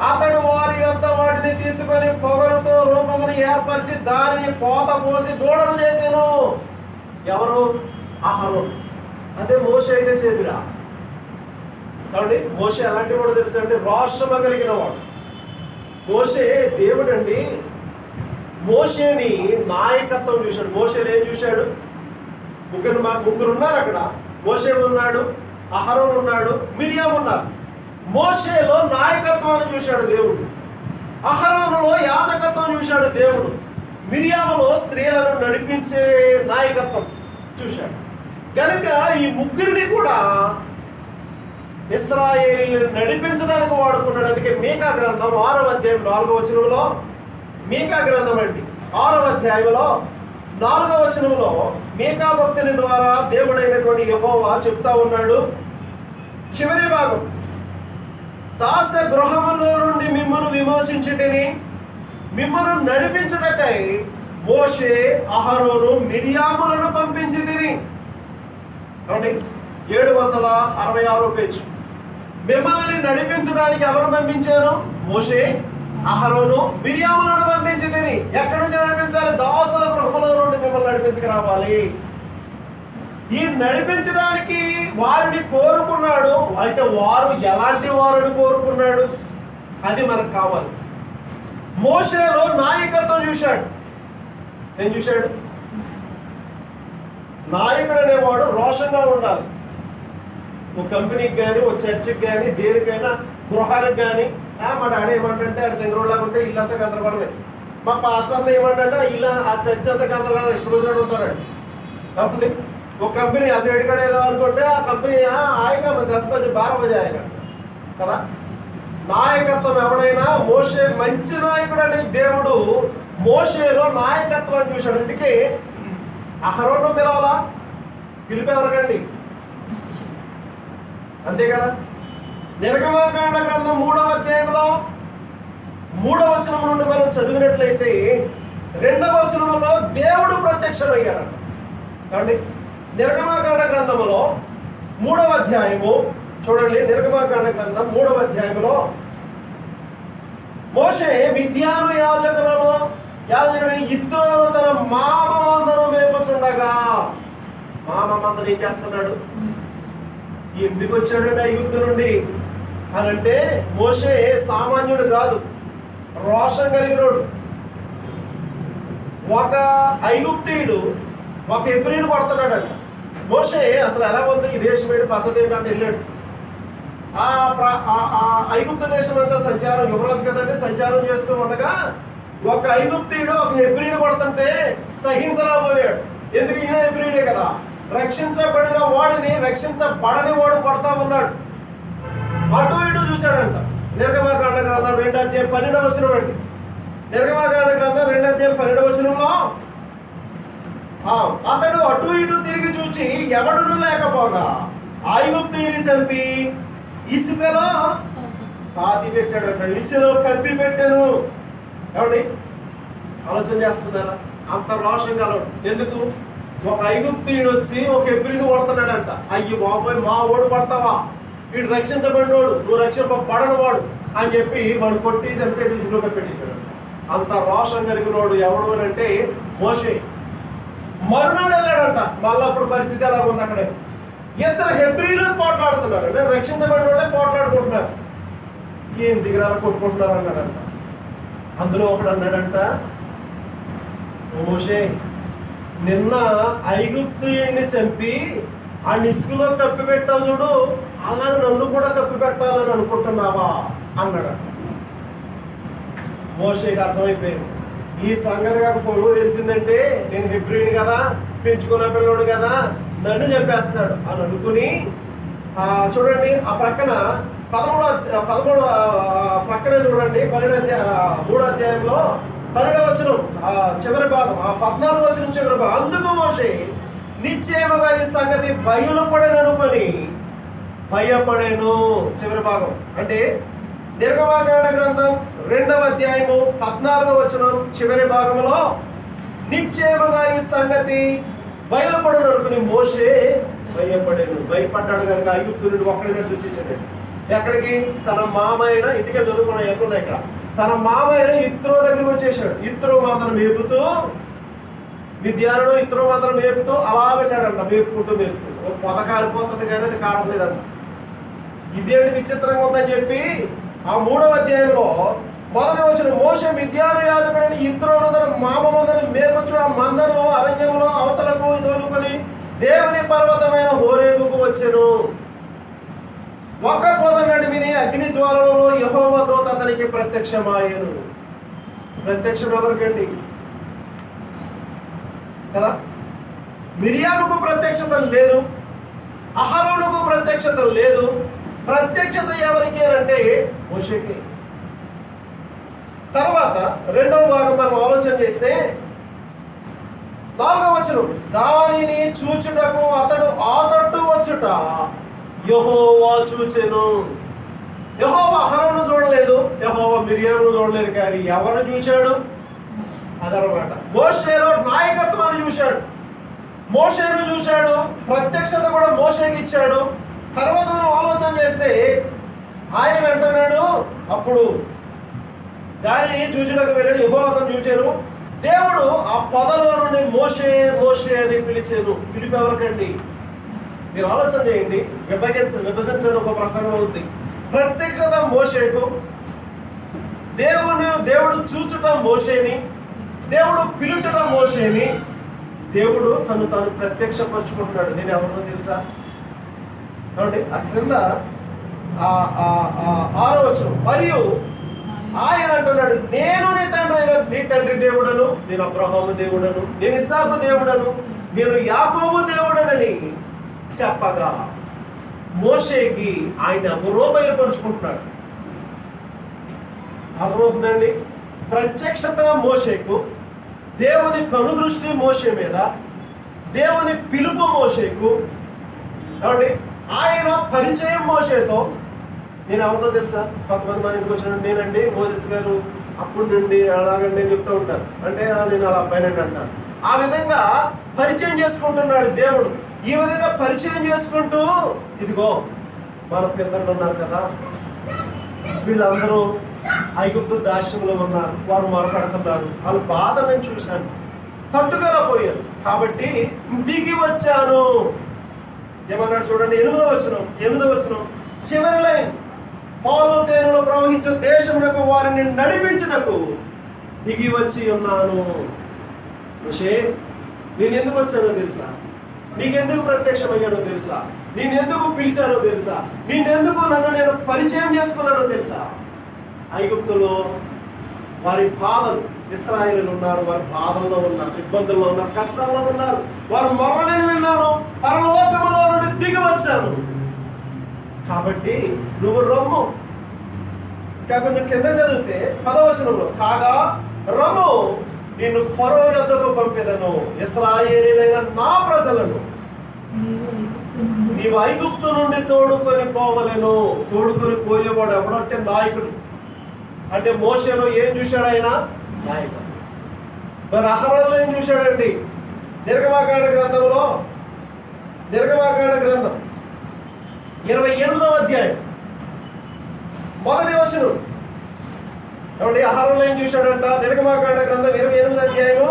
అతడు వారి యొక్క వాటిని తీసుకొని పొగరుతో రూపమును ఏర్పరిచి దానిని పోత పోసి దూడను చేశాను. ఎవరు? అహరోను. అంటే మోషే అయితే చేతురా. ఏమండి, మోషే అలాంటి వాడు తెలుసు అండి, రోషము కలిగిన వాడు. మోషే దేవుడు అండి. మోషేని నాయకత్వం చూశాడు. మోషేని ఏం చూశాడు? ముగ్గురు ఉన్నారు అక్కడ. మోషే ఉన్నాడు, అహరోను ఉన్నాడు, మిరియాము ఉన్నారు. మోషేలో నాయకత్వాన్ని చూశాడు దేవుడు. అహరోనులో యాజకత్వం చూశాడు దేవుడు. మిరియాములో స్త్రీలను నడిపించే నాయకత్వం చూశాడు. కనుక ఈ ముగ్గురిని కూడా ఇశ్రాయేలును నడిపించడానికి వాడుకున్నాడు. అందుకే మీకా గ్రంథం 6వ అధ్యాయం 4వ వచనంలో, మీకా గ్రంథం అండి 6వ అధ్యాయంలో 4వ వచనంలో మీకా భక్తుని ద్వారా దేవుడైనటువంటి యెహోవా చెప్తా ఉన్నాడు. చివరి భాగం, దాస గృహములో నుండి మిమ్మల్ని విమోచించితిని, మిమ్మల్ని నడిపించుటకై మోషే అహరోను మిరియాములను పంపించి తిని. ఏమండి 766 పేజీ. మిమ్మల్ని నడిపించడానికి ఎవరు పంపించారు? మోషే అహరోను మిరియాములను పంపించి తిని. ఎక్కడి నుంచి నడిపించాలి? దాసుల గృహంలో నుండి మిమ్మల్ని నడిపించుకు రావాలి. ఈ నడిపించడానికి వారిని కోరుకున్నాడు. అయితే వారు ఎలాంటి వారిని కోరుకున్నాడు? అది మనకు కావాలి. మోషేలో నాయకత్వం చూశాడు. ఏం చూశాడు? నాయకుడు అనేవాడు రోషంగా ఉండాలి. ఓ కంపెనీకి కానీ, ఓ చర్చికి కానీ, దేనికైనా, గృహానికి కానీ. మా డాడీ ఏమంటే ఆడ దగ్గరలాగా ఉంటే ఇల్లంతా గందరగోళమే. మా పాస్టర్స్ ఏమంటే ఇల్లు ఆ చర్చ్ అంతా గందరగోళం ఇష్టం వచ్చినట్టు ఉంటాడు. కాబట్టి ఒక కంపెనీ ఆ సైడ్ కూడా ఏదో అనుకుంటే ఆ కంపెనీ ఆయగా మన 10 బజే 12 బజే ఆయగా కదా. నాయకత్వం ఎవడైనా మోషే మంచి నాయకుడు అనే దేవుడు మోషేలో నాయకత్వాన్ని చూశాడు. అందుకే అహరోను పిలవాలా? పిలిపేవరకండి అంతే కదా. నిర్గమకాండ గ్రంథం 3వ అధ్యాయంలో 3వ వచనం నుండి మనం చదివినట్లయితే 2వ వచనంలో దేవుడు ప్రత్యక్షమయ్యాడు. కాబట్టి నిర్గమకాండ గ్రంథములో 3వ అధ్యాయము చూడండి. నిర్గమకాండ గ్రంథం 3వ అధ్యాయంలో మోషే మిద్యాను యాజకుడు ఇద్దరు తన మామ మందను మేపుచుండగా. మామ మందను ఏం చేస్తున్నాడు? ఎందుకు వచ్చాడు ఐగుప్తు నుండి అని అంటే మోషే సామాన్యుడు కాదు, రోషం కలిగినోడు. ఒక ఐగుప్తీయుడు ఒక హెబ్రీయుడు పడుతున్నాడు. మోషే అసలు ఎలా ఉంది ఈ దేశం ఏంటి పద్ధతి ఏంటంటే వెళ్ళాడు. ఐగుప్తు దేశం అంతా సంచారం, యువరాజు కదంటే సంచారం చేస్తూ ఉండగా ఒక ఐగుప్తీయుడు ఒక హెబ్రీయుడు పడుతుంటే సహించలేకపోయాడు. ఎందుకు? ఈయన హెబ్రీయుడే కదా. రక్షించబడిన వాడిని రక్షించబడని వాడు కొడతా ఉన్నాడు. అటు ఇటు చూశాడంట. నిర్గమకాండ గ్రంథం 2వ అధ్యాయం 12వ వచనం అండి. నిర్గమకాండ గ్రంథం 2వ అధ్యాయం 12వ వచనంలో అతడు అటు ఇటు తిరిగి చూచి ఎవడును లేకపోగా ఐగుప్తీయుని చంపి ఇసుకలో పాతి పెట్టాడు అంట. ఇసుకలో కప్పి పెట్టాను. ఏమండి ఆలోచన చేస్తున్నారా? అంత రోషం గలడు. ఎందుకు? ఒక ఐగుప్తీయుడు వచ్చి ఒక హెబ్రీని కొడుతున్నాడంట. అయ్యి బాబోయ్, మా ఓడు పడతావా? వీడు రక్షించబడినోడు, నువ్వు రక్షింపబడనివాడు అని చెప్పి వాడు కొట్టి చంపేసి ఇసుకలో పెట్టేశాడు. అంత రోషం కలిగినోడు ఎవడు అని అంటే మోషే. మరునాడు వెళ్ళాడంట. మళ్ళీ అప్పుడు పరిస్థితి ఎలా ఉంది? అక్కడే ఇద్దరు హెబ్రీలు పోట్లాడుతున్నారు. అంటే రక్షించబడిన వాళ్ళే పోట్లాడుకుంటున్నారు. ఏం దిగరాలు కొట్టుకుంటున్నారు అన్నాడంట. అందులో ఒకడు అన్నాడంట, మోషే నిన్న ఐగుప్తీయుడిని చంపి ఆ ఇసుకలో కప్పి పెట్టావు చూడు, అలాగే నన్ను కూడా కప్పి పెట్టాలని అనుకుంటున్నావా అన్నాడంట. మోషేకి అర్థమైపోయింది ఈ సంగతి. కాక పొరుగు తెలిసిందంటే నేను హెబ్రీని కదా, పెంచుకున్న పిల్లోడు కదా, నన్ను చంపేస్తాడు అని అనుకుని చూడండి ఆ ప్రక్కన 13 ప్రక్కన చూడండి 3వ అధ్యాయంలో 12వ వచనం చివరి భాగం, 14వ వచనం చివరి భాగం. అందుకు మోషే నిశ్చయముగా ఈ సంగతి బయలుపడేదనుకొని భయపడేను. చివరి భాగం అంటే నిర్గమకాండ గ్రంథం 2వ అధ్యాయము 14వ వచనం చివరి భాగంలో నిశ్చయముగా ఈ సంగతి బయలుపడను అనుకుని మోషే భయపడేను. భయపడ్డాడు కనుక ఐగుప్తు నుండి ఒక్కడిగా చూచేసాడు. ఎక్కడికి? తన మామైన ఇంటికి చదువుకున్న ఎక్కడున్నాయి ఇక్కడ. తన మామైన ఇత్రో దగ్గరికి వచ్చేసాడు. ఇత్రో మాత్రం మేపుతూ, మిద్యానులో ఇత్రో మాత్రం మేపుతూ అలా వెళ్ళాడంట. మేపుకుంటూ పొద కాలిపోతుంది కానీ అది కావట్లేదంట. ఇదేంటి విచిత్రంగా ఉందని చెప్పి ఆ 3వ అధ్యాయంలో 1వ వచనం మోషే మిద్యాను యాజకుడైన ఇత్రోను తన మామ మందని మేపుచు ఆ మందను అరణ్యంలో అవతలకు తోలుకొని దేవుని పర్వతమైన హోరేబుకు వచ్చెను. ఒక పొద నడిమిని అగ్ని జ్వాలలో యెహోవా దూత అతనికి ప్రత్యక్షమాయెను. ప్రత్యక్షం ఎవరికండి కదా? మిరియాముకు ప్రత్యక్షత లేదు, అహరోనుకు ప్రత్యక్షత లేదు. ప్రత్యక్షత ఎవరికి అంటే మోషేకి. తర్వాత 2వ భాగం మనం ఆలోచన చేస్తే 4వ వచనం, దానిని చూచుటకు అతడు ఆ తట్టు వచ్చుట యెహోవా చూచెను. యెహోవా అహరోను చూడలేదు, యెహోవా మిరియామును చూడలేదు, కానీ ఎవరు చూశాడు? అదనమాట. మోషేలో నాయకత్వాన్ని చూశాడు, మోషేను చూశాడు, ప్రత్యక్షత కూడా మోషేకి ఇచ్చాడు. తర్వాత మనం ఆలోచన చేస్తే ఆయన అంటున్నాడు, అప్పుడు దానిని చూచుటకు వెళ్ళాడు, యెహోవా చూచాను, దేవుడు ఆ పొదలో నుండి మోషే మోషే అని పిలిచాను. పిలిపి ఎవరికండి? మీరు ఆలోచన చేయండి, విభజించండి. ఒక ప్రసంగం ఉంది. ప్రత్యక్షత మోషేకు, దేవుడు చూచటం మోషేని, దేవుడు పిలుచటం మోషేని. దేవుడు తను ప్రత్యక్షపరుచుకుంటున్నాడు. నేను ఎవరినో తెలుసా? కాబట్టి ఆ క్రింద 6వ వచనం, మరియు ఆయన అంటున్నాడు, నేను నీ తండ్రి దేవుడను, నేను అబ్రహాము దేవుడను, నేను ఇస్సాకు దేవుడను, నేను యాకోబు దేవుడనని చెప్పగా మోషేకి ఆయన బయలుపరుచుకుంటున్నాడు. అర్థమవుతుందండి? ప్రత్యక్షత మోషేకు, దేవుని కనుదృష్టి మోషే మీద, దేవుని పిలుపు మోషేకు. కాబట్టి ఆయన పరిచయం మోషేతో. నేను ఎవరినో తెలుసా? కొంతమంది మన ఇంటికి వచ్చిన నేనండి మోజెస్ గారు అప్పుడు నుండి అలాగండి చెప్తూ ఉంటారు. అంటే నేను అలా అబ్బాయినండి అంటాను. ఆ విధంగా పరిచయం చేసుకుంటున్నాడు దేవుడు. ఈ విధంగా పరిచయం చేసుకుంటూ, ఇదిగో మన పిల్లలు ఉన్నారు కదా, వీళ్ళందరూ ఐగుప్తు దాస్యంలో ఉన్నారు, వారు మొరపెడుతున్నారు, వాళ్ళ బాధ నేను చూశాను, తట్టుకోలేకపోయాను, కాబట్టి దిగి వచ్చాను. ఏమన్నాడు చూడండి, 8వ వచనం చివరి లైన్, పాలు తేనెలో ప్రవహించే దేశమునకు వారిని నడిపించుటకు దిగి వచ్చి ఉన్నాను. మోషే, నేను ఎందుకు వచ్చానో తెలుసా? నీకెందుకు ప్రత్యక్షమయ్యానో తెలుసా? నేనెందుకు పిలిచానో తెలుసా? నన్ను నేను పరిచయం చేసుకున్నానో తెలుసా? ఐగుప్తులో వారి బాధలు, ఇశ్రాయేలీయులు ఉన్నారు, వారి బాధల్లో ఉన్నారు, ఇబ్బందుల్లో ఉన్నారు, కష్టాల్లో ఉన్నారు, వారు మొర్ర నేను విన్నాను, పరలోకములో నుండి దిగి వచ్చాను. కాబట్టి నువ్వు రమ్ము. కొంచెం కింద చదివితే 10వ వచనంలో, కాగా రమ్ము, నిన్ను ఫరో యొద్దకు పంపెదను, ఇశ్రాయేలీయులైన నా ప్రజలను నీవు ఐగుప్తు నుండి తోడుకొని పోవలెను. తోడుకొని పోయేవాడు ఎవడంటే నాయకుడు. అంటే మోషేలో ఏం చూశాడు ఆయన? నాయకుడు. మరి అహరోనులో ఏం చూశాడండి? నిర్గమాకాండ గ్రంథం 28వ అధ్యాయం 1వ వచనం. ఏమండి, అహరోనులో ఏం చూశాడంట? నిర్గమాకాండ గ్రంథం 28వ అధ్యాయము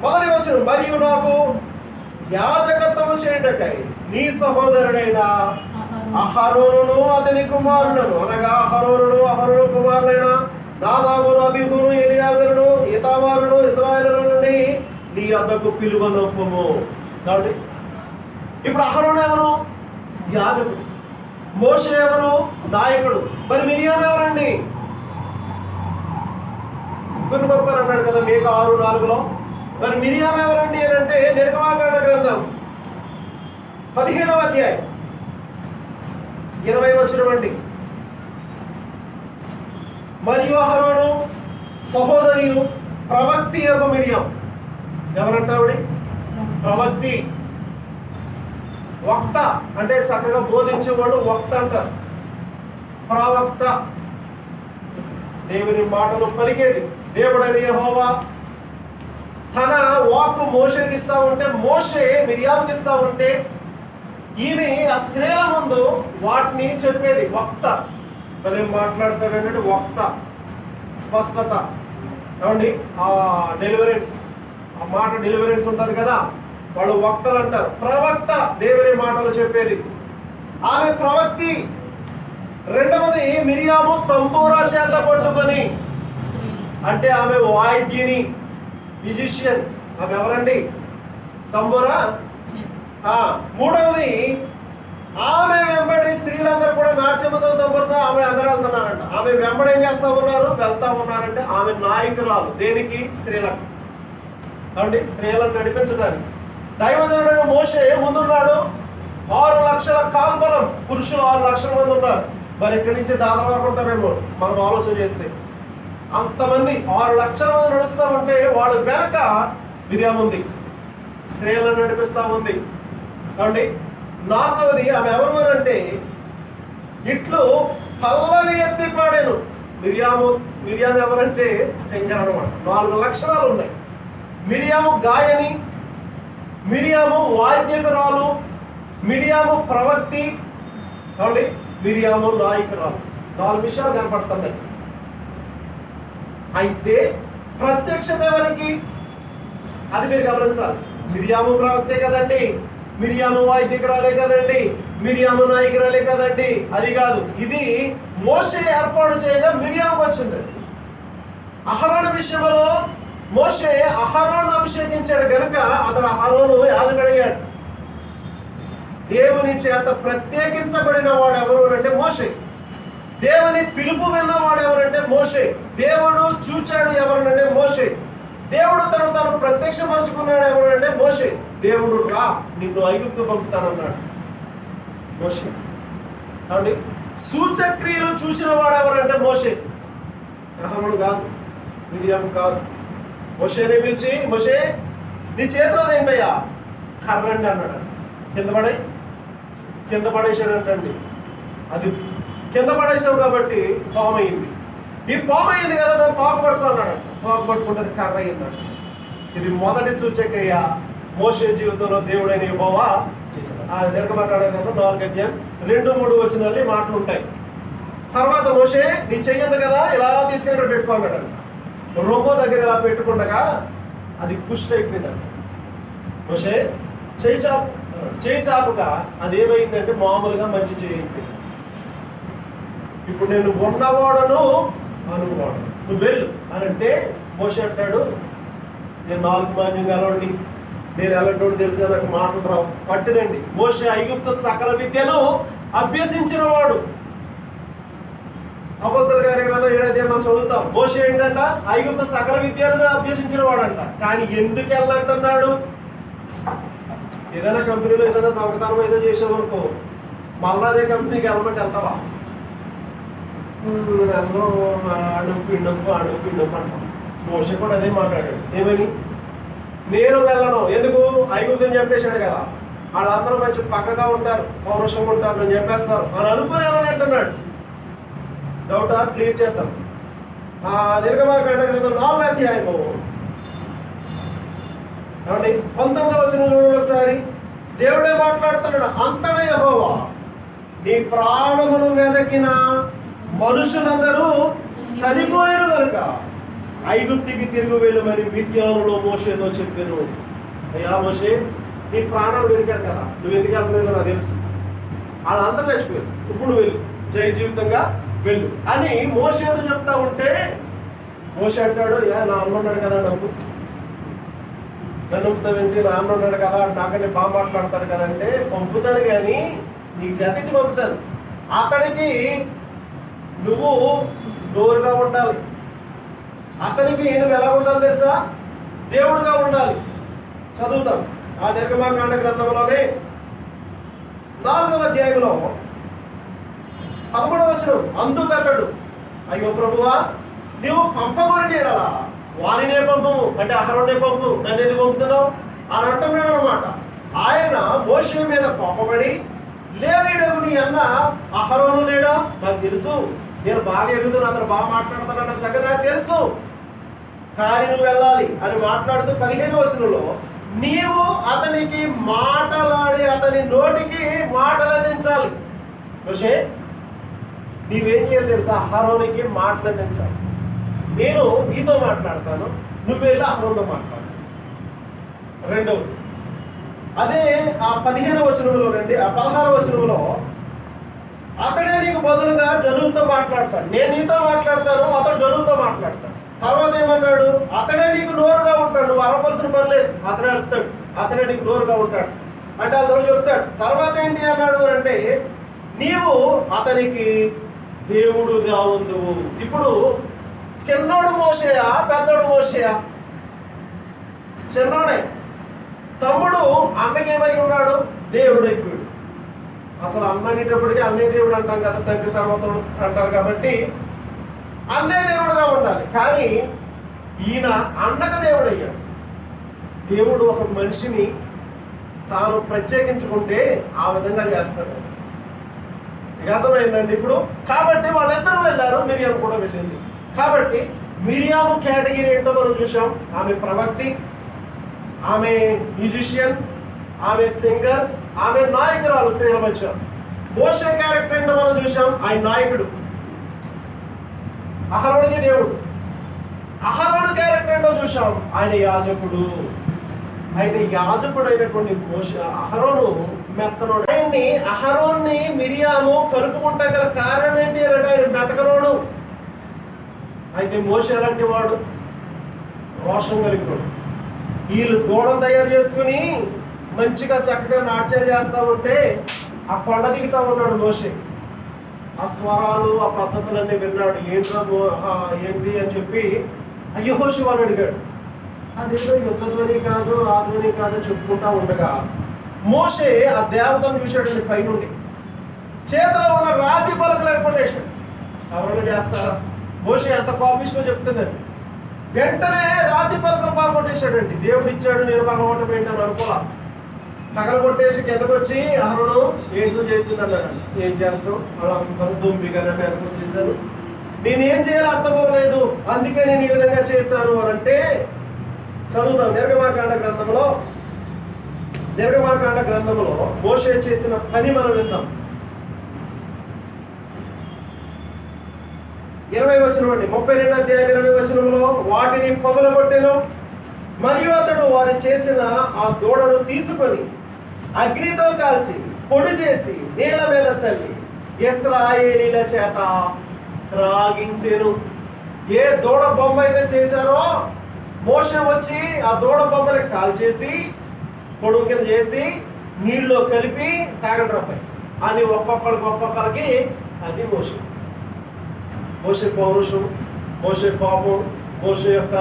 1వ వచనం, మరియు నాకు యాజకత్వము చేయుటకై నీ సహోదరుడైన అహరోనును అతని కుమారులను, అనగా అహరోను కుమారులైన నాదాబును, అబీహును, ఎలియాజరును, ఈతామారును ఇశ్రాయేలు నుండి నీ వద్దకు పిలువనొప్పుము. కాబట్టి ఇప్పుడు అహరోను ఎవరు? యాజకుడు. మోషే ఎవరు? నాయకుడు. మరి మిరియాము ఎవరండి? గురుపరపర్ అన్నాడు కదా మీకు 6:4లో. మరి మిరియాము ఎవరండి అంటే నిర్గమాకాండ గ్రంథం 15వ అధ్యాయం 20వ వచనం అండి. మరియు అహరోను సహోదరియు ప్రవక్తి యొక్క మిరియాం. ఎవరంటావిడి? ప్రవక్తి, వక్త అంటే చక్కగా బోధించేవాడు వక్త అంటారు. ప్రవక్త, దేవుని మాటలు పలికేది. దేవుడని యెహోవా తన వాక్కు మోషేకి ఇస్తా ఉంటే, మోషే మిరియాముకి ఇస్తా ఉంటే, ఈమె ఆ స్త్రీల ముందు వాటిని చెప్పేది. వక్త, భలే మాట్లాడతాడు, వక్త, స్పష్టత. ఏమండి, ఆ డెలివరెన్స్, ఆ మాట డెలివరెన్స్ ఉంటుంది కదా, వాళ్ళు వక్తలు అంటారు. ప్రవక్త, దేవుని మాటలు చెప్పేది, ఆమె ప్రవక్తి. రెండవది మిరియాము తంబూరా చేత పట్టుకొని, అంటే ఆమె వాయిద్యని, మ్యూజిషియన్. ఆమె ఎవరండి? తంబూరా. మూడవది ఆమె వెంబడి స్త్రీలందరూ కూడా నాట్యముతో తంబూరుతో ఆమె అందరూ వెళ్తున్నారంట. ఆమె వెంబడి ఏం చేస్తా ఉన్నారు? వెళ్తా ఉన్నారంటే ఆమె నాయకురాలు. దేనికి? స్త్రీలకు. కాబట్టి స్త్రీలను నడిపించడానికి. దైవజనుడైన మోషే ముందున్నాడు. 6 లక్షల కాల్బలం, పురుషులు 6 లక్షల మంది ఉన్నారు. మరి ఇక్కడి నుంచి దాదాపు వరకు ఉంటారేమో మనం ఆలోచన చేస్తే. అంతమంది 6 లక్షల మంది నడుస్తూ ఉంటే వాళ్ళ వెనక మిరియాము ఉంది, స్త్రీలను నడిపిస్తూ ఉంది. కాబట్టి 4వది ఆమె ఎవరు అంటే, ఇట్లు పల్లవి ఎత్తి పాడాను. మిరియాము ఎవరంటే సింగర్ అనమాట. 4 లక్షణాలు ఉన్నాయి. మిరియాము గాయని, మిరియాము వాద్యకురాలు, మిరియాము ప్రవక్తి, కాబట్టి మిరియాము నాయకురాలు. 4 విషయాలు కనపడుతున్నాయి. అయితే ప్రత్యక్షత ఎవరికి? అది మీరు గమనించాలి. మిరియాము ప్రవక్తే కదండి, మిరియాము వాయిద్యకురాలే కదండి, మిరియాము నాయకురాలే కదండి. అది కాదు. ఇది మోషే ఏర్పాటు చేయగా మిరియాముకు వచ్చింది. అహరోను విషయంలో మోషే అహరోను అభిషేకించాడు కనుక అతడు అహరోను యాజకుడయ్యాడు. దేవుని చేత ప్రత్యేకించబడిన వాడు ఎవరు అంటే మోషే. దేవుని పిలుపు విన్నవాడు ఎవరంటే మోషే. దేవుడు చూచాడు ఎవరంటే మోషే. దేవుడు తను ప్రత్యక్షపరుచుకున్నాడు ఎవరంటే మోషే. దేవుడు రా, నిన్ను ఐగుప్తు పంపుతానన్నాడు మోషే. కాబట్టి సూచక్రియలు చూసిన వాడు ఎవరంటే మోషే. అహరోను కాదు, మిరియాము కాదు. మోషేని పిలిచి, మోషే నీ చేతిలో ఏంటయ్యా? కర్రండి అన్నాడు. కింద పడేసాడు అంటండి. అది కింద పడేసావు కాబట్టి పాము అయింది. ఈ పాము అయింది కదా, దాన్ని పాకు పట్టుకున్నాడు. పాకు పట్టుకుంటే కర్ర అయిందంట. ఇది మొదటి సూచక్రియ మోషే జీవితంలో దేవుడైన యెహోవా చేశాడు. ఆ నిర్గమకాండ కదా 4 అధ్యాయం 2-3 వచనాలు మాటలు ఉంటాయి. తర్వాత మోషే నీ చెయ్యదు కదా, ఇలా తీసుకెళ్ళి ఇక్కడ పెట్టుకున్నాడు. రొమ్ము దగ్గర ఇలా పెట్టుకుండగా అది కుష్టి అయిపోయిందంట. మోషే చేయి చాపుగా అది ఏమైందంటే మామూలుగా మంచి చేయింది. ఇప్పుడు నేను ఉన్నవాడను అనువాడు, నువ్వు వెళ్ళు అని అంటే మోషే అంటాడు, నేను 4 మాన్యం గలవాడిని, నేను ఎలాంటి తెలిసే నాకు మాటలు రావు, పట్టినండి. మోషే ఐగుప్తు సకల విద్యను అభ్యసించిన వాడు. అపోస్తలుల కార్యగ్రంథం 7వ అధ్యాయం మనం చదువుతాం. మోషే ఏంటంట? ఐగుప్తు సకల విద్యను అభ్యసించిన వాడంట. కానీ ఎందుకు వెళ్ళంటున్నాడు? ఏదైనా కంపెనీలో ఏదైనా దొంగతనం ఏదో చేసామనుకో, మళ్ళా అదే కంపెనీకి వెళ్ళమంటే వెళ్తావా? అడుగు అంటాం. మోషే కూడా అదే మాట్లాడాడు. ఏమని? నేను వెళ్ళను. ఎందుకు? ఐగుప్తుని చెప్పేశాడు కదా, వాళ్ళందరూ మంచి పక్కగా ఉంటారు, పౌరుషంగా ఉంటారు, నేను చెప్పేస్తారు అని అనుకుని వెళ్ళనంటున్నాడు. డౌటా? క్లియర్ చేద్దాం. నిర్గమకాండ గ్రంథం 4వ అధ్యాయం 19వ వచనం చూడండి ఒకసారి. దేవుడే మాట్లాడుతున్నాడు. అంతటా యెహోవా నీ ప్రాణమును వెదకిన మనుషులందరూ చనిపోయారు కనుక ఐగుప్తికి తిరిగి వెళ్ళమని మిద్యానులో మోషేతో చెప్పాను. అయ్యా మోషే, నీ ప్రాణాలు వెతికారు కదా, నువ్వు ఎందుకు వెళ్తలేదో నాకు తెలుసు. వాళ్ళంతా చచ్చిపోయారు, ఇప్పుడు వెళ్ళు, జయ జీవితంగా వెళ్ళు అని మోషేతో చెప్తా ఉంటే మోషే అంటాడు, నా అన్న ఉన్నాడు కదా, నన్ను నమ్ముతావేంటి? నా అన్న ఉన్నాడు కదా, నాకనే బాగా మాట్లాడతాడు కదంటే పంపుతాను, కానీ నీకు జతించి పంపుతాను. అతనికి నువ్వు నోరుగా ఉండాలి. అతనికి నువ్వు ఎలా ఉండాలి తెలుసా? దేవుడుగా ఉండాలి. చదువుతాం ఆ నిర్గమకాండ గ్రంథంలోనే 4వ అధ్యాయంలో 11వ వచనం. అందుకు అతడు, అయ్యో ప్రభువా, నువ్వు పంపమని ఎడలా వారినే పంపము అంటే అహరోనే పంపు, నన్ను ఎందుకు పంపుతున్నావు అని అంటున్నాడు అనమాట. ఆయన మోషే మీద కోపపడి, లేవీయుడకు నీ అన్న అహరోను లేడా? నాకు తెలుసు, నేను బాగా ఎరుగుతున్నా, అతను బాగా మాట్లాడుతున్నా సంగతి నాకు తెలుసు, కానీ నువ్వు వెళ్ళాలి అని మాట్లాడుతూ 15వ వచనంలో, నీవు అతనికి మాటలాడి అతని నోటికి మాటలు అందించాలి. మోషే, నీవేం చేయాలి తెలుసా? అహరోనికి మాటలు అందించాలి. నేను నీతో మాట్లాడతాను, నువ్వు వెళ్ళి అహరోన్తో మాట్లాడు. రెండవది అదే ఆ 15వ వచనంలో రండి. ఆ 16వ వచనంలో, అతడే నీకు బదులుగా జనులతో మాట్లాడతాడు. నేను నీతో మాట్లాడతాను, అతడు జనులతో మాట్లాడతాడు. తర్వాత ఏమన్నాడు? అతడే నీకు నోరుగా ఉంటాడు, నువ్వు అరవలసిన పర్లేదు, అతడే అరుతాడు, అతడే నీకు నోరుగా ఉంటాడు అంటే అతడు చెప్తాడు. తర్వాత ఏంటి అన్నాడు అంటే, నీవు అతనికి దేవుడుగా ఉందువు. ఇప్పుడు చిన్నోడు మోషేయా, పెద్దోడు మోషేయా? చిన్నోడే. తమ్ముడు అన్నకేమై ఉన్నాడు? దేవుడు అయిపోయాడు. అసలు అన్న అనేటప్పటికీ అన్నే దేవుడు అంటాం కదా, తండ్రి తర్వాత అంటారు కాబట్టి అన్నే దేవుడుగా ఉండాలి. కానీ ఈయన అన్నకు దేవుడు అయ్యాడు. దేవుడు ఒక మనిషిని తాను ప్రత్యేకించుకుంటే ఆ విధంగా చేస్తాడు. ఇక అర్థమైందండి ఇప్పుడు. కాబట్టి వాళ్ళిద్దరూ వెళ్ళారు, మిరియాము కూడా వెళ్ళింది. కాబట్టి మిరియాము కేటగిరీ ఏంటో మనం చూసాం. ఆమె ప్రవక్తి, ఆమె మ్యూజిషియన్, ఆమె సింగర్, ఆమె నాయకురాలు స్త్రీల మధ్య. మోషే క్యారెక్టర్ ఏంటో మనం చూసాం. ఆయన నాయకుడు, అహరోనుకి దేవుడు. అహరోను క్యారెక్టర్ ఏంటో చూసాం. ఆయన యాజకుడు. అయితే యాజకుడు అయినటువంటి అహరోను మెత్తనోడు. ఆయన్ని అహరోన్ని మిరియాము కలుపుకుంటా గల కారణం ఏంటి అంటే ఆయన మెతకనోడు. అయితే మోషే లాంటి వాడు, రోషం కలిగినోడు. వీళ్ళు దూడం తయారు చేసుకుని మంచిగా చక్కగా నాట్యాలు చేస్తా ఉంటే ఆ కొండ దిగుతా ఉన్నాడు మోషే. ఆ స్వరాలు, ఆ పద్ధతులన్నీ విన్నాడు. ఏంటి అని చెప్పి యెహోషువ అని అడిగాడు. అదేదో యుద్ధ ధ్వని కాదు, ఆ ధ్వని కాదు చెప్పుకుంటా ఉండగా మోషే ఆ దేవతను చూసాడండి పైనుండి. చేతిలో ఉన్న రాతి పలకలు ఏర్పడేసాడు. ఎవరైనా చేస్తారా? మోషే ఎంత కోపిష్టో చెప్తుందని వెంటనే రాతి పలకలు పగలగొట్టేశాడండి. దేవుడు ఇచ్చాడు, నేను పగలగొట్టం ఏంటని అనుకోలా. పగలగొట్టేసి కిందకు వచ్చి అహరోను ఏంటో చేసింది అన్నాడు. ఏం చేస్తావు? అలా అందరూ దుమ్మిగానే మీదకి వచ్చేసాను, నేనేం చేయాలో అర్థం అవ్వలేదు, అందుకే నేను ఈ విధంగా చేశాను అని అంటే చదువుదాం. నిర్గమాకాండ గ్రంథంలో మోషే చేసిన పని మనం విందాం. 20 వచనం అండి, 32వ అధ్యాయం 20 వచనంలో వాటిని పగలగొట్టెను, మరియు అతడు వారు చేసిన ఆ దూడను తీసుకొని అగ్నితో కాల్చి పొడి చేసి నీళ్ళ మీద చల్లి ఇశ్రాయేలీల చేత త్రాగించెను. ఏ దూడ బొమ్మ అయితే చేశారో మోషే వచ్చి ఆ దూడ బొమ్మని కాల్చేసి పొడుగు కింద చేసి నీళ్ళలో కలిపి తాగండి రూపాయి అని ఒక్కొక్కరికి అది మోషే పౌరుషం, మోషే కోపం, మోషే యొక్క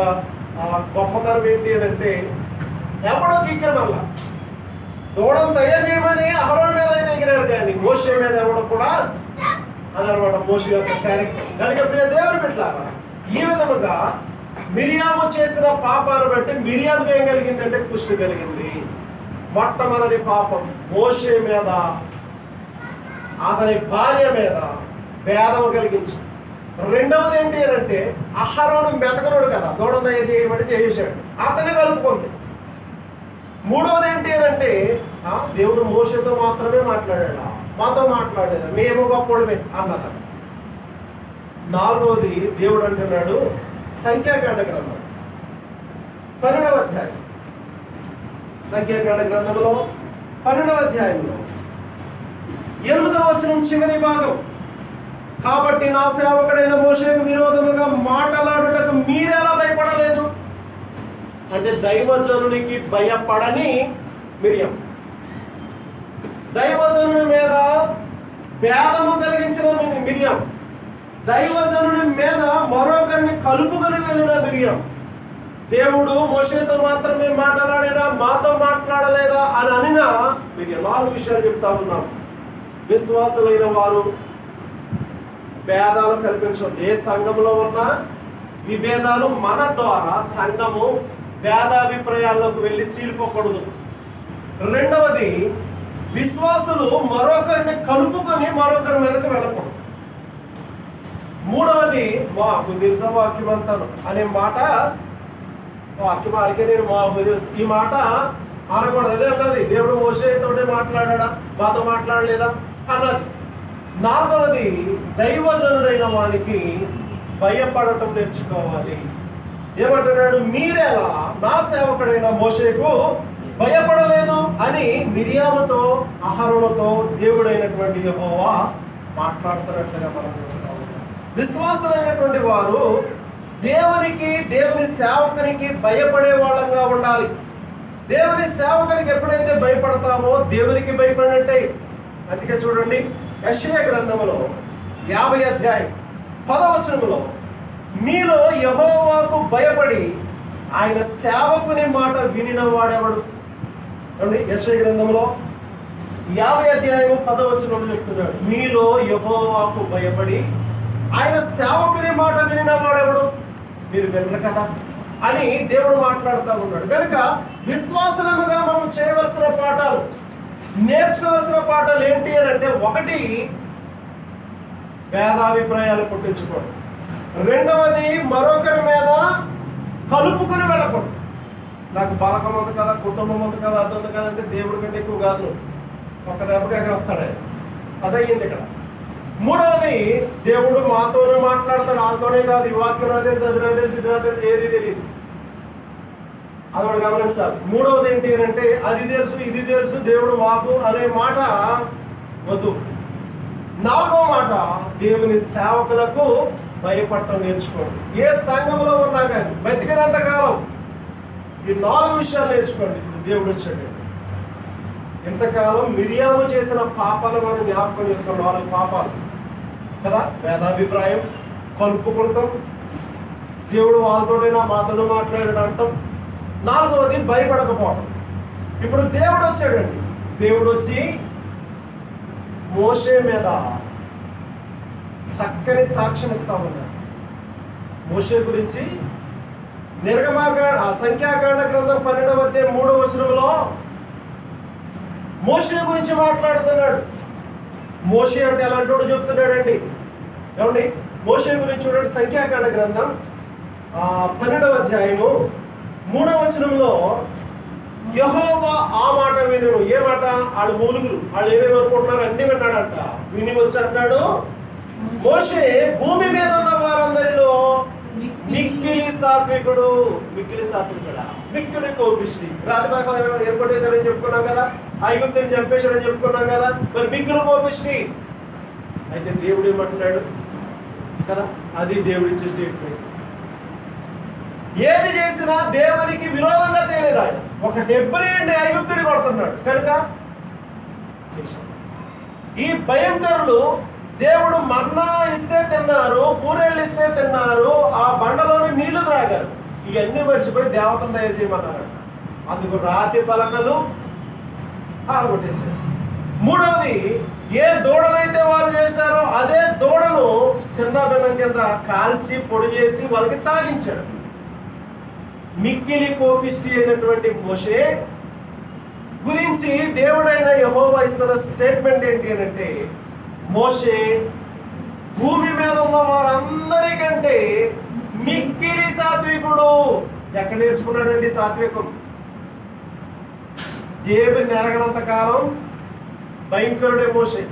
గొప్పతనం ఏంటి అని అంటే ఎవడో కిక్కిన వల్ల దూడను తయారు చేయమని అహరోను మీద అయితే ఎగిరారు, కానీ మోషే మీద ఎవడో కూడా అదనమాట మోషే యొక్క క్యారెక్టర్. కనుక ప్రియ దేవుని బిడ్డలారా, ఈ విధముగా మిరియాము చేసిన పాపాన్ని బట్టి మిరియాముకి ఏం కలిగిందంటే కుష్టి కలిగింది. మొట్టమొదటి పాపం మోషే మీద, అతని భార్య మీద భేదము కలిగించి. రెండవది ఏంటి అని అంటే అహరోను మెతకనుడు కదా, దూడం తయారు చేయబడి చేసేసాడు, అతన్ని కలుపుకుంది. మూడవది ఏంటి అని అంటే దేవుడు మోషేతో మాత్రమే మాట్లాడాడా, మాతో మాట్లాడలేదా, మేము గొప్పమే అన్నద. నాలుగవది దేవుడు అంటున్నాడు సంఖ్యాకాండ గ్రంథం 12వ అధ్యాయం, సంఖ్యాకాండ గ్రంథంలో 12వ అధ్యాయంలో 8వ వచనం చివరి భాగం, కాబట్టి నా సేవకుడైన మోషేకు విరోధముగా మాట్లాడుటకు మీరెలా భయపడలేదు అంటే దైవజనునికి భయపడని మిరియం, దైవజనుని మీద భేదము కలిగించిన మిరియం, దైవజనుని మీద మరొకరిని కలుపుకొని వెళ్ళిన మిరియం. దేవుడు మోషేతో మాత్రమే మాట్లాడేదా, మాతో మాట్లాడలేదా అని అనినా మిరియం. 4 విషయాలు చెప్తా ఉన్నాం. విశ్వాసులైన వారు భేదాలు కల్పించవద్దు. ఏ సంఘంలో ఉన్న విభేదాలు మన ద్వారా సంఘము భేదాభిప్రాయాల్లోకి వెళ్ళి చీలిపోకూడదు. రెండవది, విశ్వాసులు మరొకరిని కలుపుకొని మరొకరి మీదకి వెళ్ళకూడదు. మూడవది, మాకు తెలుసా వాక్యం అంతాను అనే మాట, వాక్యం అలాగే నేను మాకు ఈ మాట అనకూడదు. అదే అన్నది దేవుడు మోషేతోనే మాట్లాడా, మాతో మాట్లాడలేదా అన్నది. నాలుగవది, దైవజనుడైన వానికి భయపడటం నేర్చుకోవాలి. ఏమంటున్నాడు? మీరెలా నా సేవకుడైన మోషేకు భయపడలేదు అని మిరియాముతో అహరోనుతో దేవుడైనటువంటి యెహోవా మాట్లాడుతున్నట్లుగా మనం చూస్తాము. విశ్వాసులైనటువంటి వారు దేవునికి, దేవుని సేవకునికి భయపడే వాళ్ళంగా ఉండాలి. దేవుని సేవకునికి ఎప్పుడైతే భయపడతామో దేవునికి భయపడినట్టే. అందుకే చూడండి, యెషయా గ్రంథములో 50వ అధ్యాయం 10వ వచనములో మీలో యెహోవాకు భయపడి ఆయన సేవకుని మాట వినిన వాడెవడు? యెషయా గ్రంథంలో 50వ అధ్యాయం 10వ వచనంలో చెప్తున్నాడు, మీలో యెహోవాకు భయపడి ఆయన సేవకుని మాట వినిన వాడెవడు? మీరు వినరు కదా అని దేవుడు మాట్లాడుతూ ఉన్నాడు. కనుక విశ్వాసముగా మనం చేయవలసిన పాఠాలు, నేర్చుకోవాల్సిన పాఠాలు ఏంటి అని అంటే, ఒకటి, భేదాభిప్రాయాలు పుట్టించుకోవడం. రెండవది, మరొకరి మీద కలుపుకొని వెళ్ళకూడదు. నాకు బలకం ఉంది కదా, కుటుంబం ఉంది కదా, అది ఉంది కదా అంటే దేవుడి కంటే ఎక్కువ కాదు, ఒక్క దెబ్బకి ఎక్కడ వస్తాడు. అదయ్యింది ఇక్కడ. మూడవది, దేవుడు మాతోనే మాట్లాడతాడు, వాళ్ళతోనే కాదు. ఈ వాక్యం నాకు తెలుసు, అది నాకు తెలుసు, ఇది నాకు తెలుసు, ఏది తెలియదు. అదొకటి గమనించాలి. మూడవది ఏంటి అంటే, అది తెలుసు ఇది తెలుసు దేవుడు మాకు అనే మాట వద్దు. నాలుగవ మాట, దేవుని సేవకులకు భయపడటం నేర్చుకోండి. ఏ సంఘంలో ఉన్నా కానీ బతికినంత కాలం ఈ 4 విషయాలు నేర్చుకోండి. ఇప్పుడు దేవుడు వచ్చాడు. ఇంతకాలం మిరియాము చేసిన పాపాలు మనం జ్ఞాపకం చేసుకోండి. 4 పాపాలు కదా. భేదాభిప్రాయం, కలుపుకుంటాం, దేవుడు వాళ్ళతోనైనా మాతోనే మాట్లాడాడు అంటాం. 4వది, భయపడకపోవడం. ఇప్పుడు దేవుడు వచ్చాడండి. దేవుడు వచ్చి మోషే మీద చక్కని సాక్ష్యం ఇస్తా ఉన్నాడు. మోషే గురించి సంఖ్యాకాండ గ్రంథం 12వ అధ్యాయం 3వ వచనంలో మోషే గురించి మాట్లాడుతున్నాడు. మోషే అంటే ఎలాంటి వాడు చెప్తున్నాడండి. ఏమండి, మోషే గురించి చూడండి. సంఖ్యాకాండ గ్రంథం 12వ అధ్యాయము 3వ వచనంలో, యెహోవా ఆ మాట వినును. ఏ మాట? వాళ్ళు మూలుగులు, వాళ్ళు ఏమేమి అనుకుంటున్నారు అన్ని విన్నాడంట. విని వచ్చి అంటాడు, మోషే భూమి మీద ఉన్న వారందరిలో మిక్కిలి సాత్వికుడు. మిక్కిలి సాత్వికుడా? మిక్కిలి కోపిష్టి. రాతిపాక ఏర్పడేశాడని చెప్పుకున్నాం కదా, ఐగుప్తుని చంపేశాడని చెప్పుకున్నాం కదా, మరి మిక్కిలి కోపిష్టి. అయితే దేవుడు ఏమంటున్నాడు కదా, అది దేవుడిచ్చే స్టేట్మెంట్. ఏది చేసినా దేవునికి విరోధంగా చేయలేదు ఆయన. ఒక హెబ్రీయుడిని ఐగుప్తుని కొడుతున్నాడు కనుక చేశాడు. ఈ భయంకరులు దేవుడు మన్నా ఇస్తే తిన్నారు, పూరేళ్ళు ఇస్తే తిన్నారు, ఆ బండలోని నీళ్లు త్రాగారు. ఇవన్నీ మర్చిపోయి దేవతను తయారు చేయమన్నాడు. అందుకు రాతి పలకలు ఆడగొట్టేశారు. మూడవది, ఏ దూడనైతే వారు చేశారో అదే దూడను చిన్న భిన్నం కింద కాల్చి పొడి చేసి వాళ్ళకి తాగించాడు. మిక్కిలి కోపిష్టి అయినటువంటి మోషే గురించి దేవుడైన యెహోవా ఇస్తున్న స్టేట్మెంట్ ఏంటి అంటే, మోషే భూమి మీద ఉన్న వారందరికంటే మిక్కిలి సాత్వికుడు. ఎక్కడ నేర్చుకున్నాడండి సాత్వికం? దేవుని ఎరగనంత కాలం భయంకరుడే మోషే.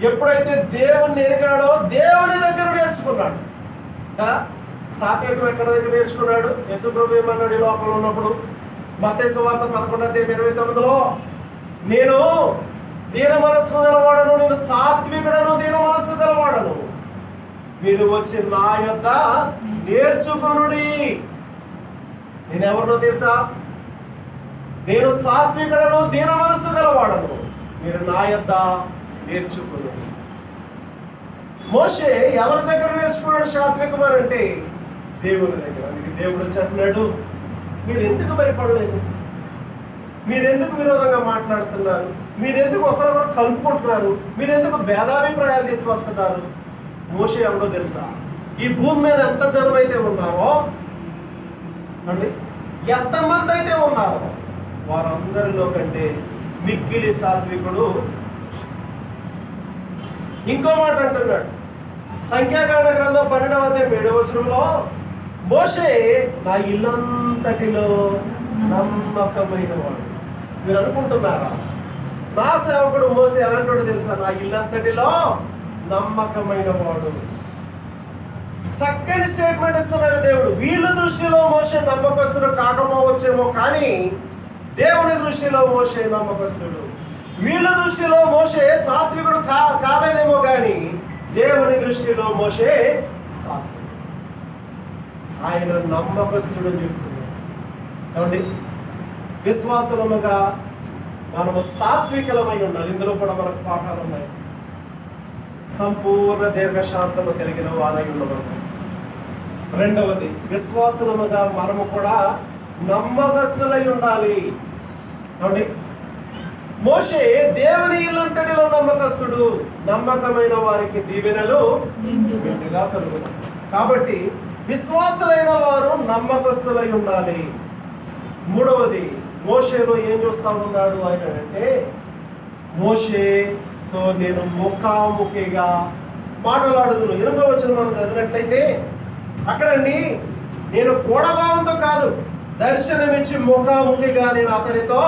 ఎప్పుడైతే దేవుని ఎరిగాడో దేవుని దగ్గర నేర్చుకున్నాడు. సాత్వికం ఎక్కడ దగ్గర నేర్చుకున్నాడు? యేసు ప్రభు ఏమన్నాడు ఈ లోకంలో ఉన్నప్పుడు? మత్తయి సువార్త 11:29లో, నేను దీన మనస్సు గలవాడను, నేను సాత్వికుడను, దీన మనస్సు గలవాడను, మీరు వచ్చి నా యొద్ద నేర్చుకొనుడి. నేను ఎవరినో తెలుసా? నేను సాత్వికుడను, దీన మనస్సు గలవాడను, మీరు నా యొద్ద నేర్చుకొనుడి. మోషే ఎవరి దగ్గర నేర్చుకున్నాడు సాత్వికం అని అంటే? దేవుని దగ్గర. అందుకే దేవుడు వచ్చి అంటున్నాడు, మీరు ఎందుకు భయపడలేదు? మీరెందుకు విరోధంగా మాట్లాడుతున్నారు? మీరెందుకు ఒకరొకరు కలుపుకుంటున్నారు? మీరెందుకు భేదాభిప్రాయాలు తీసుకొస్తున్నారు? మోషే ఎవడో తెలుసా? ఈ భూమి మీద ఎంత జనం అయితే ఉన్నారో అండి, ఎంతమంది అయితే ఉన్నారో వారందరిలో కంటే మిక్కిలి సాత్వికుడు. ఇంకో మాట అంటున్నాడు సంఖ్యాకాండ గ్రంథం 12వ అధ్యాయం 7వ వచనంలో, మోషే నా ఇల్లంతటిలో నమ్మకమైన వాడు. మీరు అనుకుంటున్నారా నా సేవకుడు మోషే ఎలాంటి తెలుసా? నా ఇల్లంతటిలో నమ్మకమైన వాడు. చక్కని స్టేట్మెంట్ ఇస్తున్నాడు దేవుడు. వీళ్ళ దృష్టిలో మోషే నమ్మకస్తుడు కాకపోవచ్చేమో, కానీ దేవుని దృష్టిలో మోషే నమ్మకస్తుడు. వీళ్ళ దృష్టిలో మోషే సాత్వికుడు కాలేదేమో, కానీ దేవుని దృష్టిలో మోషే సాత్వికుడు. ఆయన నమ్మకస్తుడు అని చెప్తున్నాడు. కాబట్టి విశ్వాసముగా మనము సాత్వికలమై ఉండాలి. ఇందులో కూడా మనకు పాఠాలు ఉన్నాయి. సంపూర్ణ దీర్ఘశాంతము కలిగిన వారై ఉండడం. రెండవది, విశ్వాసముగా మనము కూడా నమ్మకస్తులై ఉండాలి. కాబట్టి మోషే దేవుని ఇల్లంతటిలో నమ్మకస్తుడు. నమ్మకమైన వారికి దీవెనలు మెండుగా కలుగుతాయి. కాబట్టి విశ్వాసులైన వారు నమ్మకస్తులై ఉండాలి. మూడవది, మోషేలో ఏం చూస్తా ఉన్నాడు ఆయన అంటే, మోషేతో నేను ముఖాముఖిగా మాట్లాడుదును. 8వ వచనం మనం చదివినట్లయితే అక్కడండి, నేను కోడభావంతో కాదు, దర్శనమిచ్చి ముఖాముఖిగా నేను అతనితో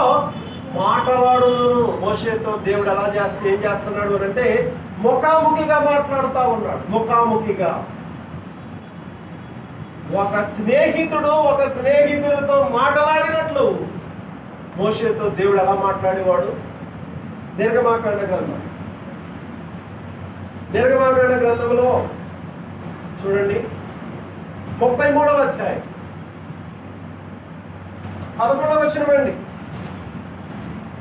మాట్లాడును. మోషేతో దేవుడు ఎలా ఏం చేస్తున్నాడు అని అంటే ముఖాముఖిగా మాట్లాడుతూ ఉన్నాడు. ముఖాముఖిగా ఒక స్నేహితుడితో మాట్లాడినట్లు మోషేతో దేవుడు ఎలా మాట్లాడేవాడు. నిర్గమాకాండ గ్రంథంలో చూడండి, 33వ అధ్యాయం 11వ వచనం అండి.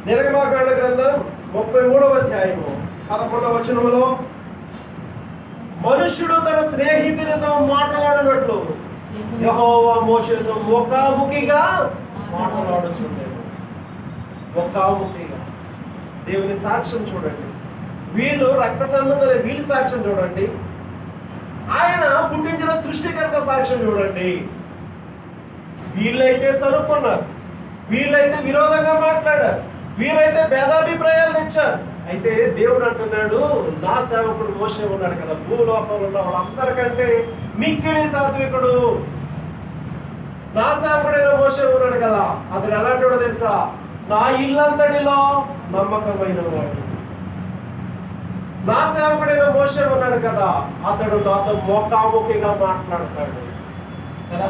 నిర్గమాకాండ గ్రంథం 33వ అధ్యాయము 11వ వచనంలో, మనుష్యుడు తన స్నేహితులతో మాట్లాడినట్లు యెహోవా మోషేతో ముఖాముఖిగా మాట్లాడుచుండెను. ముఖాముఖిగా. దేవుని సాక్ష్యం చూడండి. వీళ్ళు రక్త సంబంధాలు, వీళ్ళు సాక్ష్యం చూడండి. ఆయన పుట్టించిన సృష్టికర్త సాక్ష్యం చూడండి. వీళ్ళైతే సనుక్కున్నారు, వీళ్ళైతే విరోధంగా మాట్లాడారు, వీరైతే భేదాభిప్రాయాలు తెచ్చారు. అయితే దేవుడు అంటున్నాడు, నా సేవకుడు మోషే ఉన్నాడు కదా, భూలోకంలో ఉన్న వాళ్ళందరికంటే మిక్కిలి సాత్వికుడు నా సేవకుడైన మోషే ఉన్నాడు కదా. అతడు ఎలాంటివాడో తెలుసా? నా ఇల్లంతటిలో నమ్మకమైన వాడు. నా సేవకుడైన మోషే ఉన్నాడు కదా, అతడు నాతో ముఖాముఖిగా మాట్లాడతాడు కదా.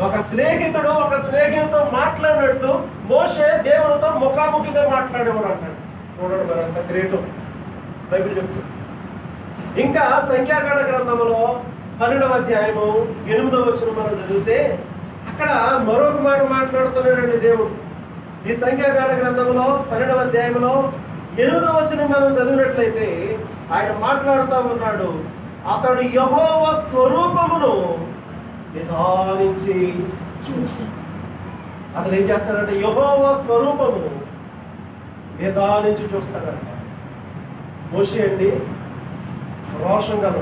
ఒక స్నేహితుడితో మాట్లాడినట్టు మోషే దేవుడితో ముఖాముఖిగా మాట్లాడేవాడు అంటాడు. చూడండి మరి అంత గ్రేట్ బైబిల్ చెప్తుంది. ఇంకా సంఖ్యాకాండ గ్రంథంలో 12వ అధ్యాయము 8వ వచనం మనం చదివితే అక్కడ మరొక మాట మాట్లాడుతున్నాడండి దేవుడు. ఈ సంఖ్యాకాండ గ్రంథంలో 12వ అధ్యాయంలో 8వ వచనం మనం చదివినట్లయితే ఆయన మాట్లాడుతూ ఉన్నాడు, అతడు యెహోవా స్వరూపమును నిదానించి చూసి. అతను ఏం చేస్తాడంటే యెహోవా స్వరూపమును నిదానించి చూస్తాడంట. మోషే అండి రోషం గల,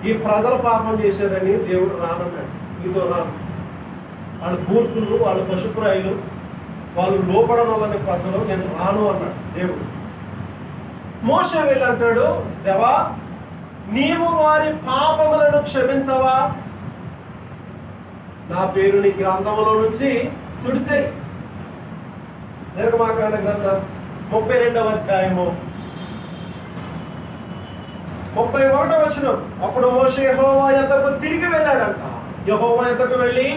ఈ ప్రజలు పాపం చేశారని దేవుడు రానన్నాడు, మీతో రాను. వాళ్ళు మూర్ఖులు, వాళ్ళు పశుప్రాయులు, వాళ్ళు లోపడనని ప్రజలు, నేను రాను అన్నాడు దేవుడు. మోషే వెళ్ళంటాడు, దేవా నీవు వారి పాపములను క్షమించవా, నా పేరు నీ గ్రంథములో నుంచి తుడిసేయి. నిర్గమాకాండ గ్రంథం 32వ అధ్యాయము 31వ వచనం. అప్పుడు మోషే యెహోవా యొద్దకు తిరిగి వెళ్ళాడంట. యెహోవా యొద్దకు వెళ్ళి,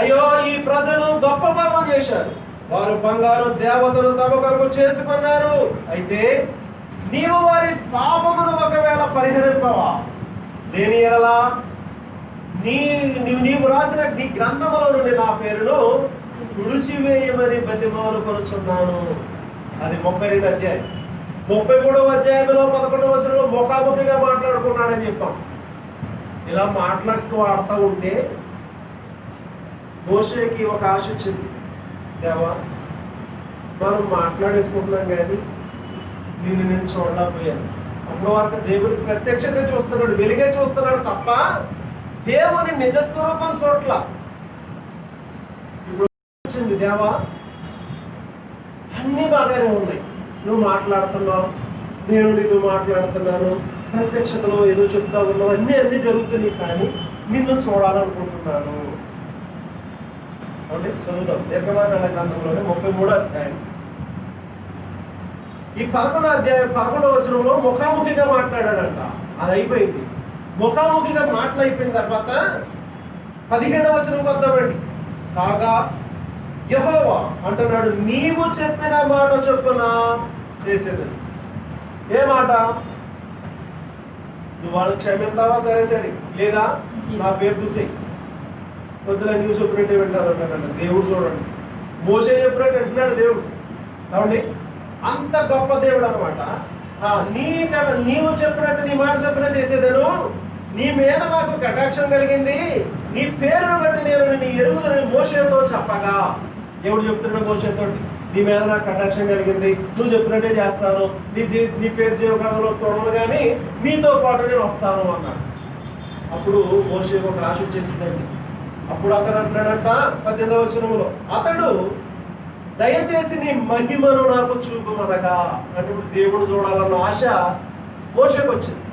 అయ్యో ఈ ప్రజలు గొప్ప పాపం చేశారు, వారు బంగారు దేవతలు తమ కొరకు చేసుకున్నారు. అయితే నీవు వారి పాపమును ఒకవేళ పరిహరింపవా, లేని ఎడల నీవు రాసిన నీ గ్రంథములో నుండి నా పేరును తుడిచివేయమని బతిమాలు కొనుచున్నాను. అది 32వ అధ్యాయం. 33వ అధ్యాయంలో 11వ వచనంలో ముఖాముఖిగా మాట్లాడుకున్నాడని చెప్పాం. ఇలా ఆడుతూ ఉంటే మోషేకి ఒక ఆశ వచ్చింది, దేవా మనం మాట్లాడేసుకుంటున్నాం కానీ నేను చూడలేకపోయాను. అప్పటి వరకు దేవుని ప్రత్యక్షత చూస్తున్నాడు, వెలుగే చూస్తున్నాడు తప్ప దేవుని నిజస్వరూపం చోట్ల. ఇప్పుడు వచ్చింది, దేవా అన్నీ బాగానే ఉన్నాయి, నువ్వు మాట్లాడుతున్నావు, నేను నీతో మాట్లాడుతున్నాను, ప్రత్యక్షతలో ఏదో చెప్తా ఉన్నావు, అన్నీ జరుగుతున్నాయి, కానీ నిన్ను చూడాలనుకుంటున్నాను. అంటే చదువుదాం నిర్గమాకాండ గ్రంథంలోనే 33వ అధ్యాయం. ఈ 11వ వచనంలో ముఖాముఖిగా మాట్లాడాడంట. అది అయిపోయింది. ముఖాముఖిగా మాటలైపోయిన తర్వాత 17వ వచనం వద్దామండి. కాగా యెహోవా అంటున్నాడు, నీవు చెప్పిన మాట చొప్పున చేసేది. ఏ మాట? నువ్వు వాళ్ళు క్షమిస్తావా? సరే, లేదా నా పేరు చూసేయి, కొద్దిగా నీవు చెప్పినట్టే వింటారు అన్నాడంట దేవుడు. చూడండి, మోషే చెప్పినట్టు వింటున్నాడు దేవుడు. కాబట్టి అంత గొప్ప దేవుడు అనమాట. నీవు చెప్పినట్టు, నీ మాట చెప్పిన చేసేదేను, నీ మీద నాకు కటాక్షం కలిగింది, నీ పేరును బట్టి నేను నీ ఎరుగుదని మోషేతో చెప్పగా. దేవుడు చెప్తున్నాడు మోషేతో, నీ మీద నాకు కటాక్షం కలిగింది, నువ్వు చెప్పినట్టే చేస్తాను, నీ పేరు జీవకాలంలో తోడను కానీ నీతో పాటు నేను వస్తాను అన్నాడు. అప్పుడు మోషే ఒక ఆశ వచ్చేసిందండి. అప్పుడు అతను అంటున్నాడంట 18వ వచనంలో, అతడు దయచేసి నీ మహిమను నాకు చూపమనగా. అంటే దేవుడు చూడాలన్న ఆశ మోషేకు వచ్చింది.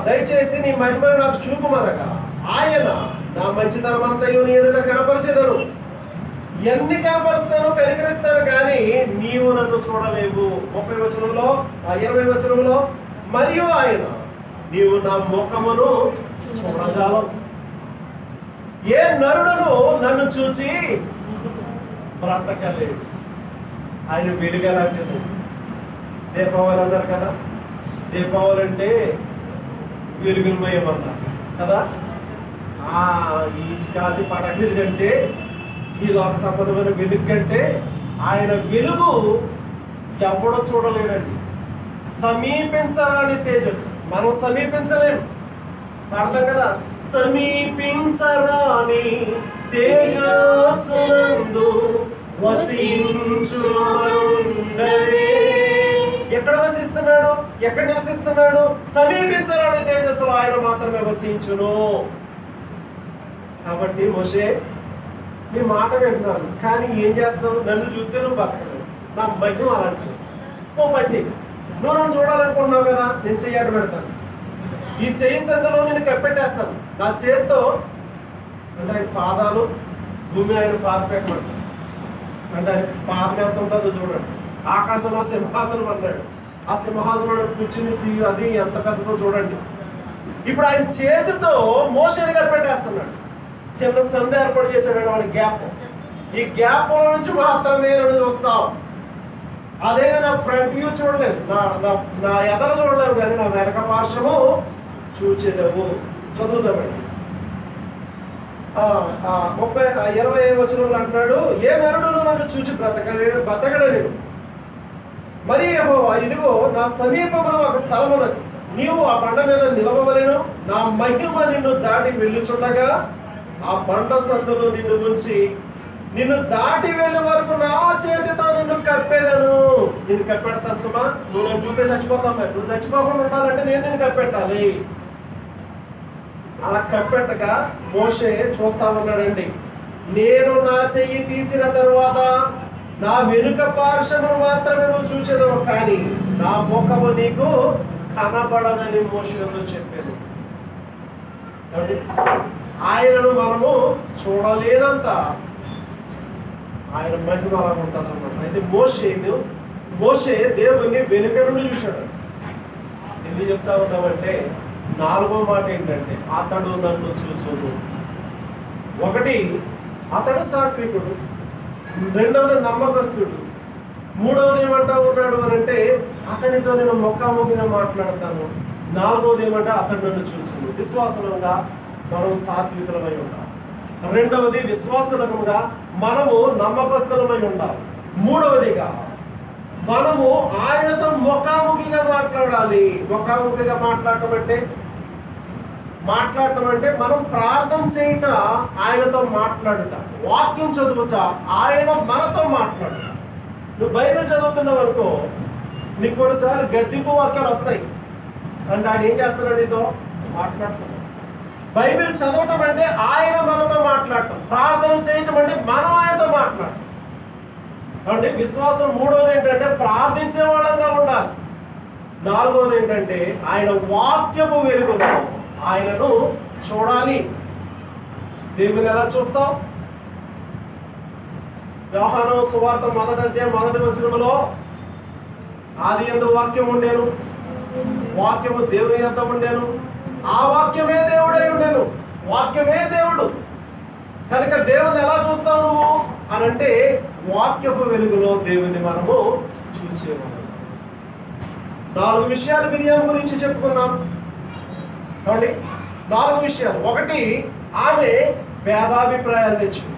దయచేసి నీ మహిమను నాకు చూపుమనగా ఆయన నా మంచితనం అంతయు నీ ఎదుట కనపరిచేదను. ఎన్ని కనపరుస్తాను, కనికరిస్తాను, కానీ నీవు నన్ను చూడలేవు. 30 వచనంలో 20 వచనంలో మరియు ఆయన నీవు నా ముఖమును చూడజాలవు. ఏ నరుడును నన్ను చూచి బ్రతకలేడు. ఆయన వెలుగలాంటిది. దీపావళి అన్నారు కదా, దీపావళి అంటే వెలుగులమయం అన్నారు కదా. ఈ కాసి పడగలు కంటే, ఈ లోక సంబంధమైన వెలుగు కంటే ఆయన వెలుగు ఎవడో చూడలేడండి. సమీపించరాని తేజస్సు. మనం సమీపించలేము, అర్థం కదా. సమీపించరాని తేజస్సునందు వసించువాడుండడే. ఎక్కడ వసిస్తున్నాడు? ఎక్కడ నివసిస్తున్నాడు? సమీపించరాని తేజస్సులో ఆయన మాత్రమే వసించును. కాబట్టి మోషే, నీ మాట వింటున్నాను, కానీ ఏం చేస్తావు? నన్ను చూస్తే నువ్వు బతకలేవు. నా మహిమ అలాంటిది. ఓ పట్టి, నువ్వు నన్ను చూడాలనుకున్నావు కదా, నేను చెయ్యాడు పెడతాను. ఈ చెయ్యి సందులో నేను కప్పెట్టేస్తాను నా చేత్తో. అంటే ఆయన పాదాలు భూమి ఆయన పాద పెట్టమంటాడు. అంటే ఆయన పాదం ఎంత ఉంటుందో చూడండి. ఆకాశంలో సింహాసనం అన్నాడు. ఆ సింహాసనంలో కూర్చుని అది ఎంత పెద్దదో చూడండి. ఇప్పుడు ఆయన చేతితో మోషేని కప్పెట్టేస్తున్నాడు. చిన్న సంధి ఏర్పాటు చేశాడు వాడి గ్యాప్. ఈ గ్యాప్ నుంచి మాత్రమే నన్ను చూస్తావు. అదే నా ఫ్రంట్ వ్యూ చూడలేవు, నా ఎదరు చూడలేవు, కానీ నా వెనక పార్శ్వము చూచేదేవు. చదువుతామండి. 20 వచనంలో అంటున్నాడు, ఏ నరుడును నన్ను చూచి బ్రతకడలేడు. మరి ఇదిగో నా సమీపములో ఒక స్థలం ఉన్నది, నీవు ఆ బండ మీద నిలవవలెను. నా మహిమ నిన్ను దాటి వెళ్ళుచుండగా ఆ బండ సందులో నిన్ను ఉంచి నిన్ను దాటి వెళ్ళే వరకు నా చేతితో నిన్ను కప్పేదను. నిన్ను కప్పెడతాను సుమా. నువ్వు నేను చూస్తే చచ్చిపోతావు. మరి నువ్వు చచ్చిపోకుండా ఉండాలంటే నేను నిన్ను కప్పెట్టాలి. అలా కప్పెట్టక మోషే చూస్తా ఉన్నాడండి. నేను నా చెయ్యి తీసిన తరువాత నా వెనుక పార్శ్వము మాత్రమే నువ్వు చూసేదవు, కానీ నా ముఖము నీకు కనబడదని మోషేతో చెప్పాను. ఆయనను మనము చూడలేనంత ఆయన మహిమ అలా ఉంటుంది అన్నమాట. అయితే మోషే దేవుని వెనుక నుండి చూశాడు. ఎందుకు చెప్తా ఉన్నామంటే, 4వ మాట ఏంటంటే, అతడు నన్ను చూచును. 1, అతడు సాత్వికుడు. 2వది నమ్మకస్తుడు. 3వది ఏమంటా ఉన్నాడు అని అంటే, అతనితో నేను ముఖాముఖిగా మాట్లాడతాను. 4వది ఏమంటే, అతడు నన్ను చూచును. విశ్వాసంగా మనం సాత్వికులమై ఉండాలి. 2వది విశ్వాసంగా మనము నమ్మకస్తులమై ఉండాలి. 3వదిగా మనము ఆయనతో ముఖాముఖిగా మాట్లాడాలి. ముఖాముఖిగా మాట్లాడటం అంటే మనం ప్రార్థన చేయుట, ఆయనతో మాట్లాడుట, వాక్యం చదువుతా, ఆయన మనతో మాట్లాడుట. నువ్వు బైబిల్ చదువుతున్నావు అనుకో, నీకు కొన్నిసార్లు గద్దింపు వాక్యాలు వస్తాయి. అంటే ఆయన ఏం చేస్తున్నాడు? నీతో మాట్లాడుతున్నాడు. బైబిల్ చదవటం అంటే ఆయన మనతో మాట్లాడటం. ప్రార్థన చేయటం అంటే మనం ఆయనతో మాట్లాడటం. అంటే విశ్వాసం. 3వది ఏంటంటే ప్రార్థించే వాళ్ళంగా ఉండాలి. 4వది ఏంటంటే ఆయన వాక్యము వెలుగులో ఆయనను చూడాలి. దేవుని ఎలా చూస్తాం? యోహాను సువార్త 1వ అధ్యాయం 1వ వచనములో, ఆదియందు వాక్యం ఉండేను, వాక్యము దేవుని యొద్ద ఉండేను, ఆ వాక్యమే దేవుడై ఉండేను. వాక్యమే దేవుడు. కనుక దేవుని ఎలా చూస్తావు నువ్వు అని అంటే, వాక్యపు వెలుగులో దేవుని మనము చూసేవాళ్ళం. 4 విషయాలు మిరియాము గురించి చెప్పుకున్నాం. 4 విషయాలు. 1, ఆమె భేదాభిప్రాయాలు తెచ్చింది.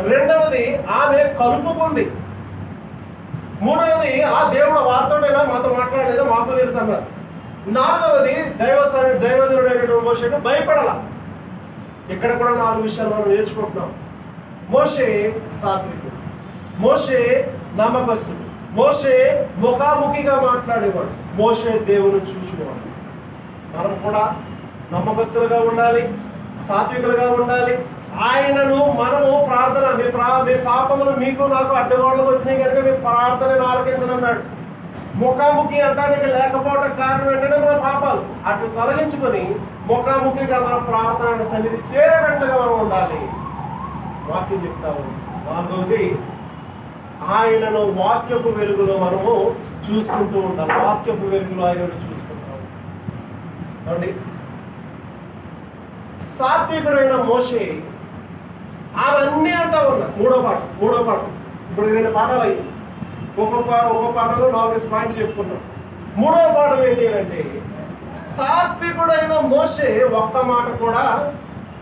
2వది, ఆమె కలుపుకుంది. 3వది, ఆ దేవుడు వారితోటైనా మాతో మాట్లాడలేదా మాకు తెలుసు అన్నారు. 4వది, దైవజనుడైన మోషేకు భయపడాల. ఇక్కడ కూడా 4 విషయాలు మనం నేర్చుకుంటున్నాం. మోషే సాత్వికుడు, మోషే నమ్మకస్తుడు, మోషే ముఖాముఖిగా మాట్లాడేవాడు, మోషే దేవుని చూచువాడు. మనం కూడా నమ్మకస్తులుగా ఉండాలి, సాత్వికులుగా ఉండాలి. ఆయనను మనము ప్రార్థన, మీ పాపములు మీకు నాకు అడ్డగోళ్ళకు వచ్చినాయి కనుక మీ ప్రార్థనను ఆలకించనన్నాడు. ముఖాముఖి అంటానికి లేకపోవడం కారణం ఏంటంటే మన పాపాలు. అటు తొలగించుకొని ముఖాముఖిగా మన ప్రార్థన సన్నిధి చేరేటట్టుగా మనం ఉండాలి. వాక్యం చెప్తాము. నాలుగవది, ఆయనను వాక్యపు వెలుగులో మనము చూసుకుంటూ ఉండాలి. వాక్యపు వెలుగులో ఆయనను చూసుకుంటాము. కాబట్టి సాత్వికుడైన మోషే అవన్నీ అంటా ఉన్నా. మూడో పాట ఇప్పుడు 2 పాఠాలు అయ్యి ఒక్కో పాటలో 4 పాయింట్లు చెప్పుకున్నాం. మూడో పాఠం ఏంటి అంటే, సాత్వికుడైన మోషే ఒక్క మాట కూడా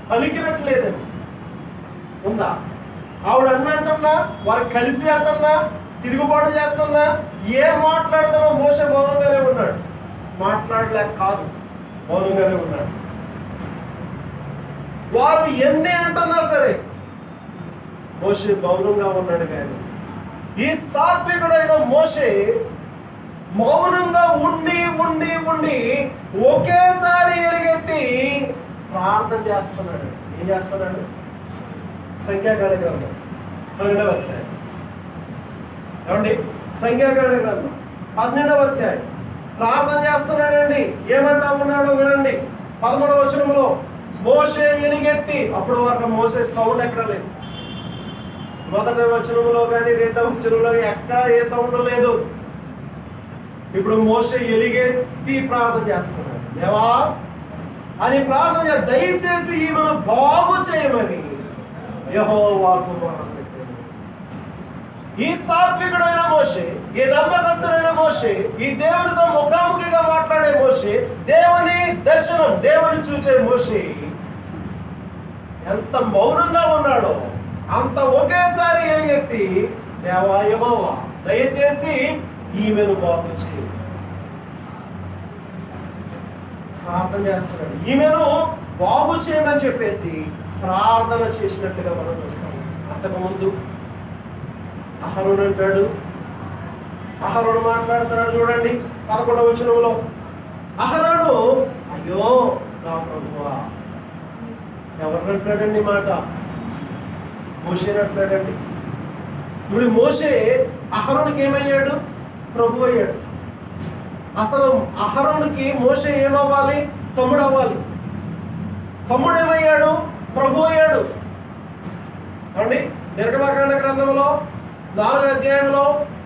పలికినట్లేదని ఉందా? ఆవిడ అంటున్నా, వారు కలిసి అంటున్నా, తిరుగుబాటు చేస్తున్నా, ఏం మాట్లాడుతున్నా మోషే మౌనంగానే ఉన్నాడు. మాట్లాడలేక కాదు, మౌనంగానే ఉన్నాడు. వారు ఎన్ని అంటున్నా సరే మోషే మౌనంగా ఉన్నాడు. కానీ ఈ సాత్వికుడైన మోషే మౌనంగా ఉండి ఉండి ఉండి ఒకేసారి ఎలుగెత్తి ప్రార్థన చేస్తున్నాడు. ఏం చేస్తున్నాడు? సంఖ్యాకాండ గ్రంథం 12వ అధ్యాయం. ఏమండి? సంఖ్యాకాండ గ్రంథం 12వ అధ్యాయం ప్రార్థన చేస్తున్నాడండి. ఏమంటా ఉన్నాడు వినండి. 13వ వచనంలో మోషే ఎలుగెత్తి, అప్పుడు వరకు మోసే సౌండ్ ఎక్కడ లేదు. మొదటి వచనంలో కానీ 2వ వచనంలో ఎక్కడ ఏ సౌండ్ లేదు. ఇప్పుడు మోషే ఎలుగెత్తి ప్రార్థన చేస్తున్నాడు. దేవా అని ప్రార్థన, దయచేసి ఈమెను బాగు చేయమని యెహోవాకు మొరపెట్టాడు. ఈ సాత్వికుడైన మోషే, ఈ నమ్మకస్తుడైన మోషే, ఈ దేవునితో ముఖాముఖిగా మాట్లాడే మోషే, దేవుని దర్శనం, దేవుని చూచే మోషే ఎంత మౌనంగా ఉన్నాడో అంత ఒకేసారి ఎలుగెత్తి, దేవా యెహోవా దయచేసి ఈమెను బాగు చేయి ప్రార్థన చేస్తున్నాడు. ఈమెను బాగు చేయమని చెప్పేసి ప్రార్థన చేసినట్టుగా మనం చూస్తాం. అంతకుముందు అహరోను అంటాడు, అహరోను మాట్లాడుతున్నాడు. చూడండి 11వ వచనంలో అహరోను, అయ్యో నా ప్రభువా. ఎవరు అంటాడండి మాట? మోషేని అంటాడండి. ఇప్పుడు మోషే అహరోనుకి ఏమయ్యాడు? ప్రభు అయ్యాడు. అసలు అహరోనుకి మోషే ఏమవ్వాలి? తమ్ముడు అవ్వాలి. తమ్ముడు ఏమయ్యాడు? ప్రభు అయ్యాడు. అండి నిర్గమకాండ గ్రంథంలో 4వ అధ్యాయంలో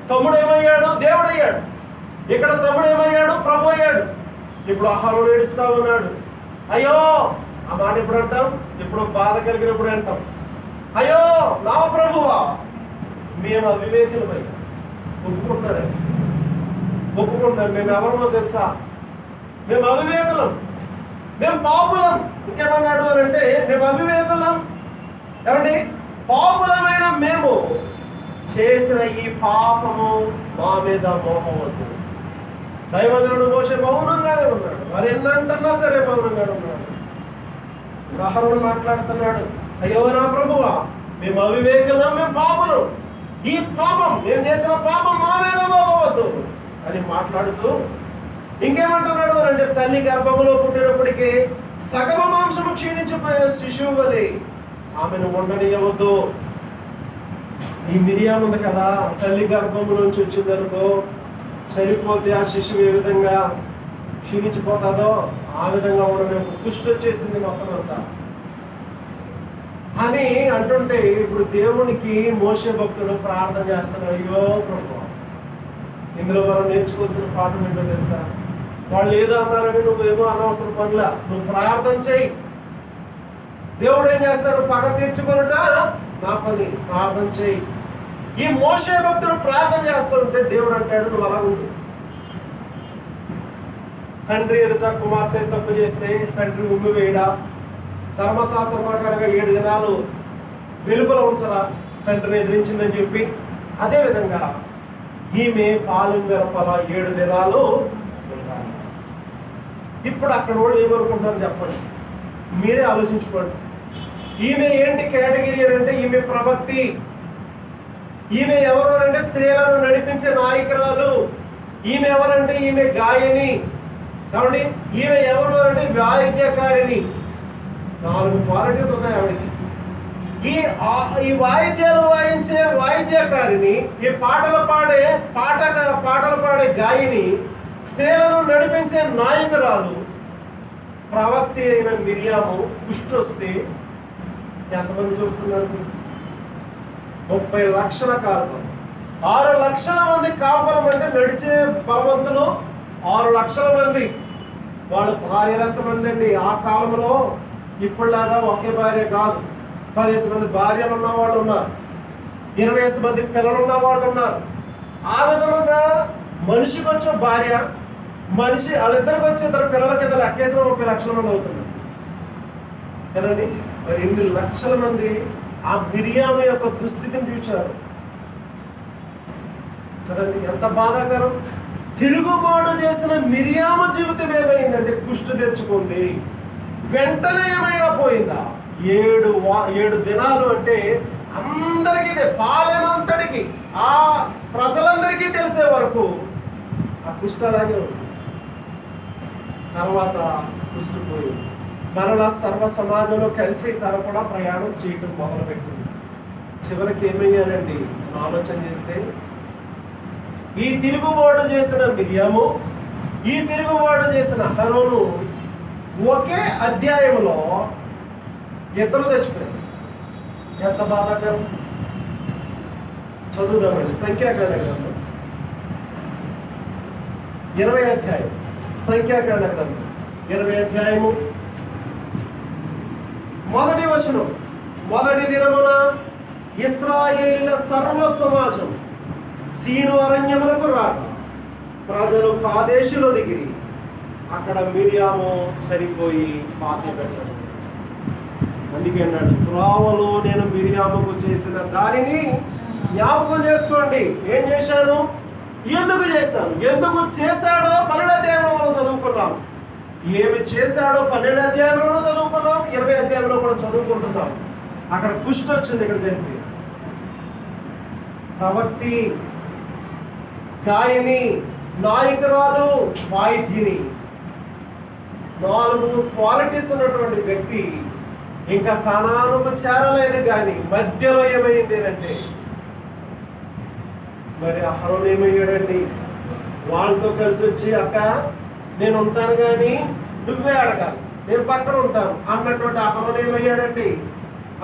తమ్ముడు ఏమయ్యాడు? దేవుడు అయ్యాడు. ఇక్కడ తమ్ముడు ఏమయ్యాడు? ప్రభు అయ్యాడు. ఇప్పుడు అహరోను ఏడుస్తా ఉన్నాడు. అయ్యో, ఆ మాట ఎప్పుడు అంటాం? ఇప్పుడు బాధ కలిగినప్పుడు అంటాం, అయ్యో నా ప్రభువా. మేము అవివేకులమై ఒప్పుకుంటారండి, ఒప్పుకుంటారు. మేము ఎవరమో తెలుసా? మేము అవివేకులం, మేము పాపులం. ఇంకేమన్నాడు అని అంటే, మేము అవివేకులం. ఏమండి? పాపులమైన మేము చేసిన ఈ పాపము మా మీద మోపవద్దు. దైవజనుడు మోషే మౌనంగానే ఉన్నాడు. మరి ఎన్నంటున్నా సరే మౌనంగానే ఉన్నాడు. అహరోను మాట్లాడుతున్నాడు, అయ్యో నా ప్రభువా, మేము అవివేకులం, మేము పాపులం. ఈ పాపం, మేము చేసిన పాపం మా మీద మోపవద్దు అని మాట్లాడుతూ ఇంకేమంటున్నాడు అంటే, తల్లి గర్భములో పుట్టినప్పటికీ సగమ మాంసము క్షీణించిపోయిన శిశువు వలె ఆమెను ఉండనియవద్దు. ఈ మిరియాము ఉంది కదా, తల్లి గర్భము నుంచి వచ్చిందనుకో, చనిపోతే ఆ శిశువు ఏ విధంగా క్షీణించిపోతుందో ఆ విధంగా ఉండడం. కుష్టి వచ్చేసింది మొత్తం అంతా అని అంటుంటే, ఇప్పుడు దేవునికి మోషే భక్తుడు ప్రార్థన చేస్తున్నాడు. అయ్యో ప్రభు, ఇందులో మనం నేర్చుకోవాల్సిన పాఠం ఏంటో తెలుసా? వాళ్ళు ఏదో అన్నారని నువ్వేమో అనవసరం పనుల, నువ్వు ప్రార్థన చేయి. దేవుడు ఏం చేస్తాడు? పగ తీర్చుకొనుట నా పని, ప్రార్థన చేయి. ఈ మోషే భక్తుడు ప్రార్థన చేస్తుంటే దేవుడు అంటాడు, నువ్వు అలా ఉండు. తండ్రి ఎదుట కుమార్తె తప్పు చేస్తే తండ్రి ఉమ్మి వేయడా? ధర్మశాస్త్ర ప్రకారంగా 7 దినాలు వెలుపల ఉంచరా తండ్రిని ఎదిరించిందని చెప్పి? అదేవిధంగా ఈమె పాలు మిరపల 7 దినాలు. ఇప్పుడు అక్కడ వాళ్ళు ఏమనుకుంటారు చెప్పండి, మీరే ఆలోచించుకోండి. ఈమె ఏంటి కేటగిరీ అంటే, ఈమె ప్రవక్తి. ఈమె ఎవరు అంటే స్త్రీలను నడిపించే నాయకురాలు. ఈమె ఎవరంటే ఈమె గాయని. కాబట్టి ఈమె ఎవరు అంటే వాయిద్యకారిణి. 4 క్వాలిటీస్ ఉన్నాయి ఆవిడకి. ఈ వాయిద్యాలు వాయించే వాయిద్యకారిని, ఈ పాటలు పాడే గాయని, స్త్రీలను నడిపించే నాయకురాలు ప్రవక్తి అయిన మిరియాము కుష్టి వస్తే ఎంతమంది చూస్తున్నారు? 30 లక్షల కాల్పలు. 6 లక్షల మంది కాల్పలం అంటే నడిచే బలవంతులు 6 లక్షల మంది. వాళ్ళ భార్యలు ఎంతమంది అండి? ఆ కాలంలో ఇప్పుడులాగా ఒకే భార్య కాదు, 10 మంది భార్యలు ఉన్న వాళ్ళు ఉన్నారు, 20 మంది పిల్లలు ఉన్న వాళ్ళు ఉన్నారు. ఆ విధంగా మనిషికి వచ్చే భార్య, వాళ్ళిద్దరికి వచ్చే 2 పిల్లల కింద లెక్కేసిన 30 లక్షల మంది అవుతున్నారు కదండి. మరి 8 లక్షల మంది ఆ మిరియాము యొక్క దుస్థితిని చూశారు కదండి. ఎంత బాధాకరం! తిరుగుబాటు చేసిన మిరియాము జీవితం ఏమైందంటే కుష్టు తెచ్చుకుంది. వెంటనే ఏమైనా పోయిందా? 7 దినాలు అంటే అందరికీ, పాలెమంతటికి, ఆ ప్రజలందరికీ తెలిసే వరకు ఆ కుష్టు అలాగే ఉంది. తర్వాత కుష్టు పోయింది. మరలా సర్వ సమాజంలో కలిసి తన కూడా ప్రయాణం చేయడం మొదలుపెట్టింది. చివరికి ఏమయ్యారండి ఆలోచన చేస్తే, ఈ తిరుగుబాటు చేసిన మిరియాము, ఈ తిరుగుబాటు చేసిన అహరోను ఒకే అధ్యాయంలో ఇద్దరు చచ్చిపోయారు. ఎంత బాధాకరం! చదువుదామండి. సంఖ్యాకాండ గ్రంథం 20 అధ్యాయం. సంఖ్యాకాండ గ్రంథం 20 అధ్యాయము 1వ వచనం. మొదటి దినమున ఇశ్రాయేలీయుల సర్వ సమాజం సీను అరణ్యములకు రాగా ప్రజలు కాదేశులో దిగిరి. అక్కడ మిరియాము చనిపోయి పాతి పెట్టాడు. అందుకే అన్నాడు, త్రోవలో నేను మిరియాముకు చేసిన దానిని జ్ఞాపకం చేసుకోండి. ఏం చేశాను, ఎందుకు చేశాను, ఎందుకు చేశాడో 12వ అధ్యాయంలో మనం చదువుకున్నాం. ఏమి చేశాడో 12వ అధ్యాయంలో చదువుకున్నాం, 20వ అధ్యాయంలో కూడా చదువుకుంటున్నాం. అక్కడ కుష్టి వచ్చింది, ఇక్కడ చనిపోయి. ప్రవక్తి, గాయని, నాయకురాలు, వాయిద్యుని, 4 క్వాలిటీస్ ఉన్నటువంటి వ్యక్తి ఇంకా కనానుకు చేరలేదు. కానీ మధ్యలో ఏమైంది అంటే, మరి అహరోను ఏమయ్యాడండి? వాళ్ళతో కలిసి వచ్చి, అక్క నేను ఉంటాను కానీ నువ్వే అడగాలి, నేను పక్కన ఉంటాను అన్నటువంటి అహరోను ఏమయ్యాడండి?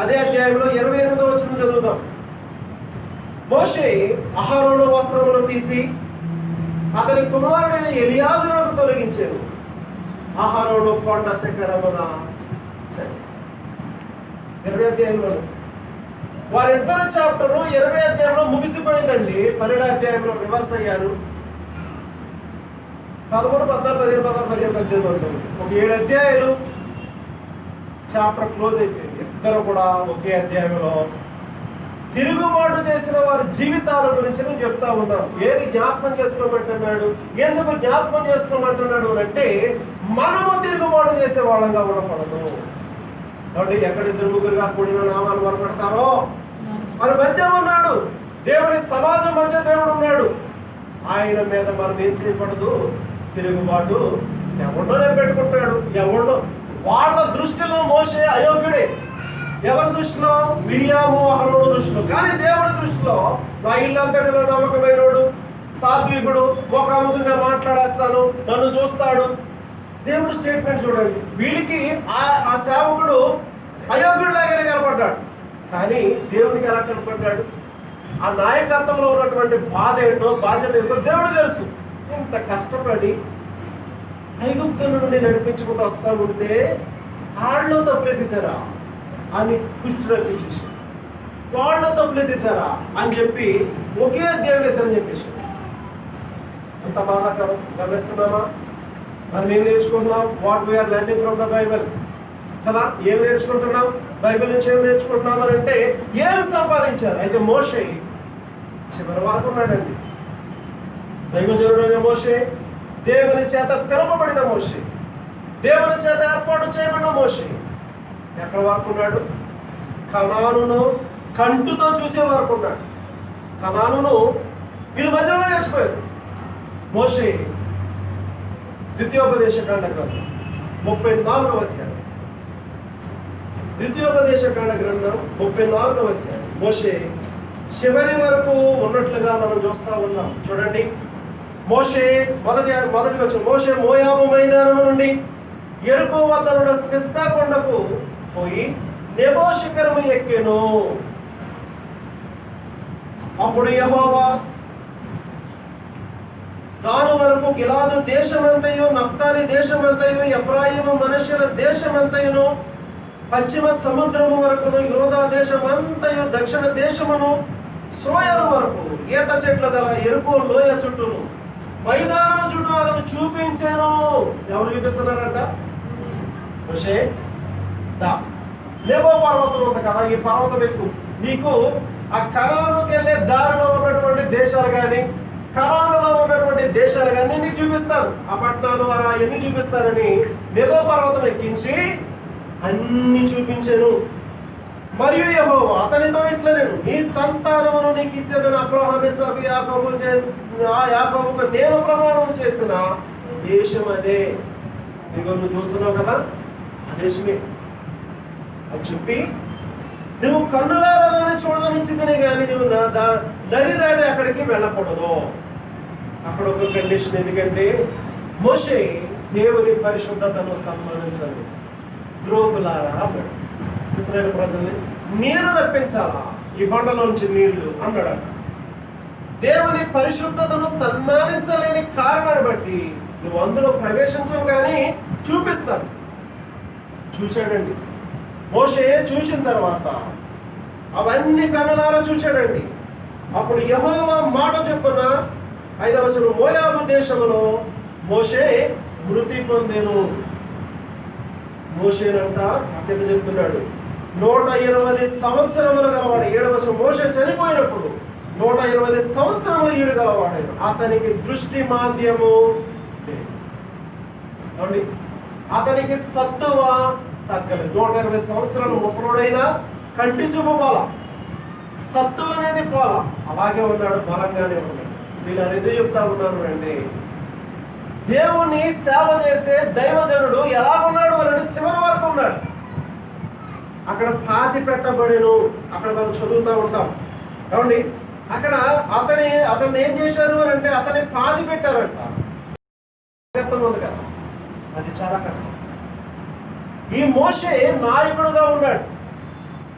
అదే అధ్యాయంలో 28వ వచనం చదువుదాం. మోషే అహరోను వస్త్రములు తీసి అతని కుమారుడైన ఎలియాజరుకు తొలగించాడు. అహరోను కొండ శిఖరమున 20వ అధ్యాయంలో వారిద్దరు చాప్టర్ 20వ అధ్యాయంలో ముగిసిపోయిందండి. 12వ అధ్యాయంలో రివర్స్ అయ్యారు. 13, 14, 15, 16, 17, 18 ఒక 7 అధ్యాయాలు చాప్టర్ క్లోజ్ అయిపోయింది. ఇద్దరు కూడా ఒకే అధ్యాయంలో తిరుగుబాటు చేసిన వారి జీవితాల గురించి నేను చెప్తా ఉన్నాను. ఏది జ్ఞాపకం చేసుకోమంటున్నాడు, ఎందుకు జ్ఞాపకం చేసుకోమంటున్నాడు అంటే, మనము తిరుగుబాటు చేసే వాళ్ళంగా ఉండకూడదు. కాబట్టి ఎక్కడ 2-3 కూడిన నామాలు మొదలుపెడతారో మన మధ్య ఉన్నాడు. దేవుని సమాజం మధ్య దేవుడు ఉన్నాడు. ఆయన మీద మనం ఏం చేయకూడదు, తిరుగుబాటు. ఎవడో నిలబెట్టుకుంటాడు, ఎవడో. వాళ్ళ దృష్టిలో మోషే అయోగ్యుడే. ఎవరి దృష్టిలో? మిరియాము, అహరోను దృష్టిలో. కానీ దేవుడి దృష్టిలో నా ఇల్లంతటిలో నమ్మకమైనోడు, సాత్వికుడు, ముఖాముఖంగా మాట్లాడేస్తాను, నన్ను చూస్తాడు. దేవుడు స్టేట్మెంట్ చూడండి. వీడికి ఆ సేవకుడు అయోగ్యుడిలాగానే కనపడ్డాడు. కానీ దేవుడికి ఎలా కనపడ్డాడు? ఆ నాయకత్వంలో ఉన్నటువంటి బాధ ఏంటో, బాధ్యత ఏంటో దేవుడు తెలుసు. ఇంత కష్టపడి ఐగుప్తు నుండి నడిపించుకుంటూ వస్తా ఉంటే వాళ్ళు తప్పులెత్తారా అని కుష్టి రప్పించేసాడు. వాళ్ళు తప్పులెత్తారా అని చెప్పి ఒకే అధ్యాయంలో ఇద్దరని చెప్పేశాడు. అంత బాధాకరం. గమనిస్తున్నామా? మనం ఏం నేర్చుకుంటున్నాం? What we are learning from the Bible కదా. ఏం నేర్చుకుంటున్నాం? బైబిల్ నుంచి ఏం నేర్చుకుంటున్నాం అని అంటే, ఏం సంపాదించారు? అయితే మోషే చివరి వరకు ఉన్నాడండి. దైవజనుడైన మోషే, దేవుని చేత పిలువబడిన మోషే, దేవుని చేత ఏర్పాటు చేయబడిన మోషే ఎక్కడ వరకు ఉన్నాడు? కనానును కంటుతో చూసే వరకు ఉన్నాడు. కనానును వీళ్ళ మధ్యలో చచ్చిపోయారు. మోషే ద్వితీయోపదేశకాండ గ్రంథం 34వ అధ్యాయం ద్వితీయోపదేశకాండ గ్రంథం 34వ అధ్యాయం. మోషే చివరి వరకు ఉన్నట్లుగా మనం చూస్తా ఉన్నాం. చూడండి, మోషే మొదటి వచ్చిన మోషే మోయాబు మైదానం నుండి యెరికో వద్ద ఉన్న పిస్గా కొండకు పోయి నెబో శిఖరము ఎక్కెను. అప్పుడు యెహోవా దాని వరకు గిలాదు దేశమంతయు, నఫ్తాలి దేశమంతయు, ఎఫ్రాయిము మనష్యుల దేశమంతయును, పశ్చిమ సముద్రము వరకును, యోధా దేశమంతయు, దక్షిణ దేశమును, సోయరు వరకు ఈత చెట్లు గల ఎరుకో లోయ చుట్టూను మైదానం చుట్టూ అతను చూపించాను. ఎవరు చూపిస్తున్నారంట? మోషే దా నెబో పర్వతం ఉంది కదా, ఈ పర్వతం ఎక్కువ నీకు ఆ కనానుకి వెళ్ళే దారిలో ఉన్నటువంటి దేశాలు కానీ, కనానులో ఉన్నటువంటి దేశాలు కానీ నీకు చూపిస్తాను. ఆ పట్టణాలు అవన్నీ చూపిస్తానని నెబో పర్వతం ఎక్కించి అన్ని చూపించాను. మరియు యెహోవా అతనితో ఇట్లా, నేను నీ సంతానమును నీకు ఇచ్చేదని అబ్రహాము, ఇస్సాకు, యాకోబుకు నేను ప్రమాణం చేసిన దేశం అదే. నీకు నువ్వు చూస్తున్నావు కదా, ఆ దేశమే అని చెప్పి, నువ్వు కన్నులారా చూడనిచ్చిందని కానీ నువ్వు నది దాటి అక్కడికి వెళ్ళకూడదు. అక్కడ ఒక కండిషన్. ఎందుకంటే మోషే దేవుని పరిశుద్ధతను సన్మానించాలి. ద్రోహులారా అన్నాడు, ఇశ్రాయేలు ప్రజల్ని నేను రప్పించాలా ఈ బండలోంచి నీళ్లు అన్నాడు. దేవుని పరిశుద్ధతను సన్మానించలేని కారణాన్ని బట్టి నువ్వు అందులో ప్రవేశించవు కానీ చూపిస్తాను. చూచాడండి మోషే. చూసిన తర్వాత అవన్నీ కనులారా చూచాడండి. అప్పుడు యెహోవా మాట చొప్పున 5వ వచనం, మోయాబు దేశంలో మోషే మృతి పొందెను. మోషేనంట అతను చెప్తున్నాడు 120 సంవత్సరములు గలవాడు. 7వ వచనం, మోషే చనిపోయినప్పుడు 120 సంవత్సరములు ఈడు గలవాడు. అతనికి దృష్టి మాంద్యము లేదు, అతనికి సత్తువ తగ్గలేదు. 120 సంవత్సరాలు ముసలోడైనా కంటి చూపు పోల, సత్తువ అనేది పోల, అలాగే ఉన్నాడు, బలంగానే ఉన్నాడు. వీళ్ళు ఎందుకు చెప్తా ఉన్నాను అంటే, దేవుని సేవ చేసే దైవజనుడు ఎలా ఉన్నాడు అని చివరి వరకు ఉన్నాడు. అక్కడ పాతి పెట్టబడేను, అక్కడ మనం చదువుతూ ఉంటాం కాబట్టి అక్కడ అతన్ని ఏం చేశారు అని అంటే అతన్ని పాతి పెట్టారంట. ఉంది కదా, అది చాలా కష్టం. ఈ మోషే నాయకుడుగా ఉన్నాడు.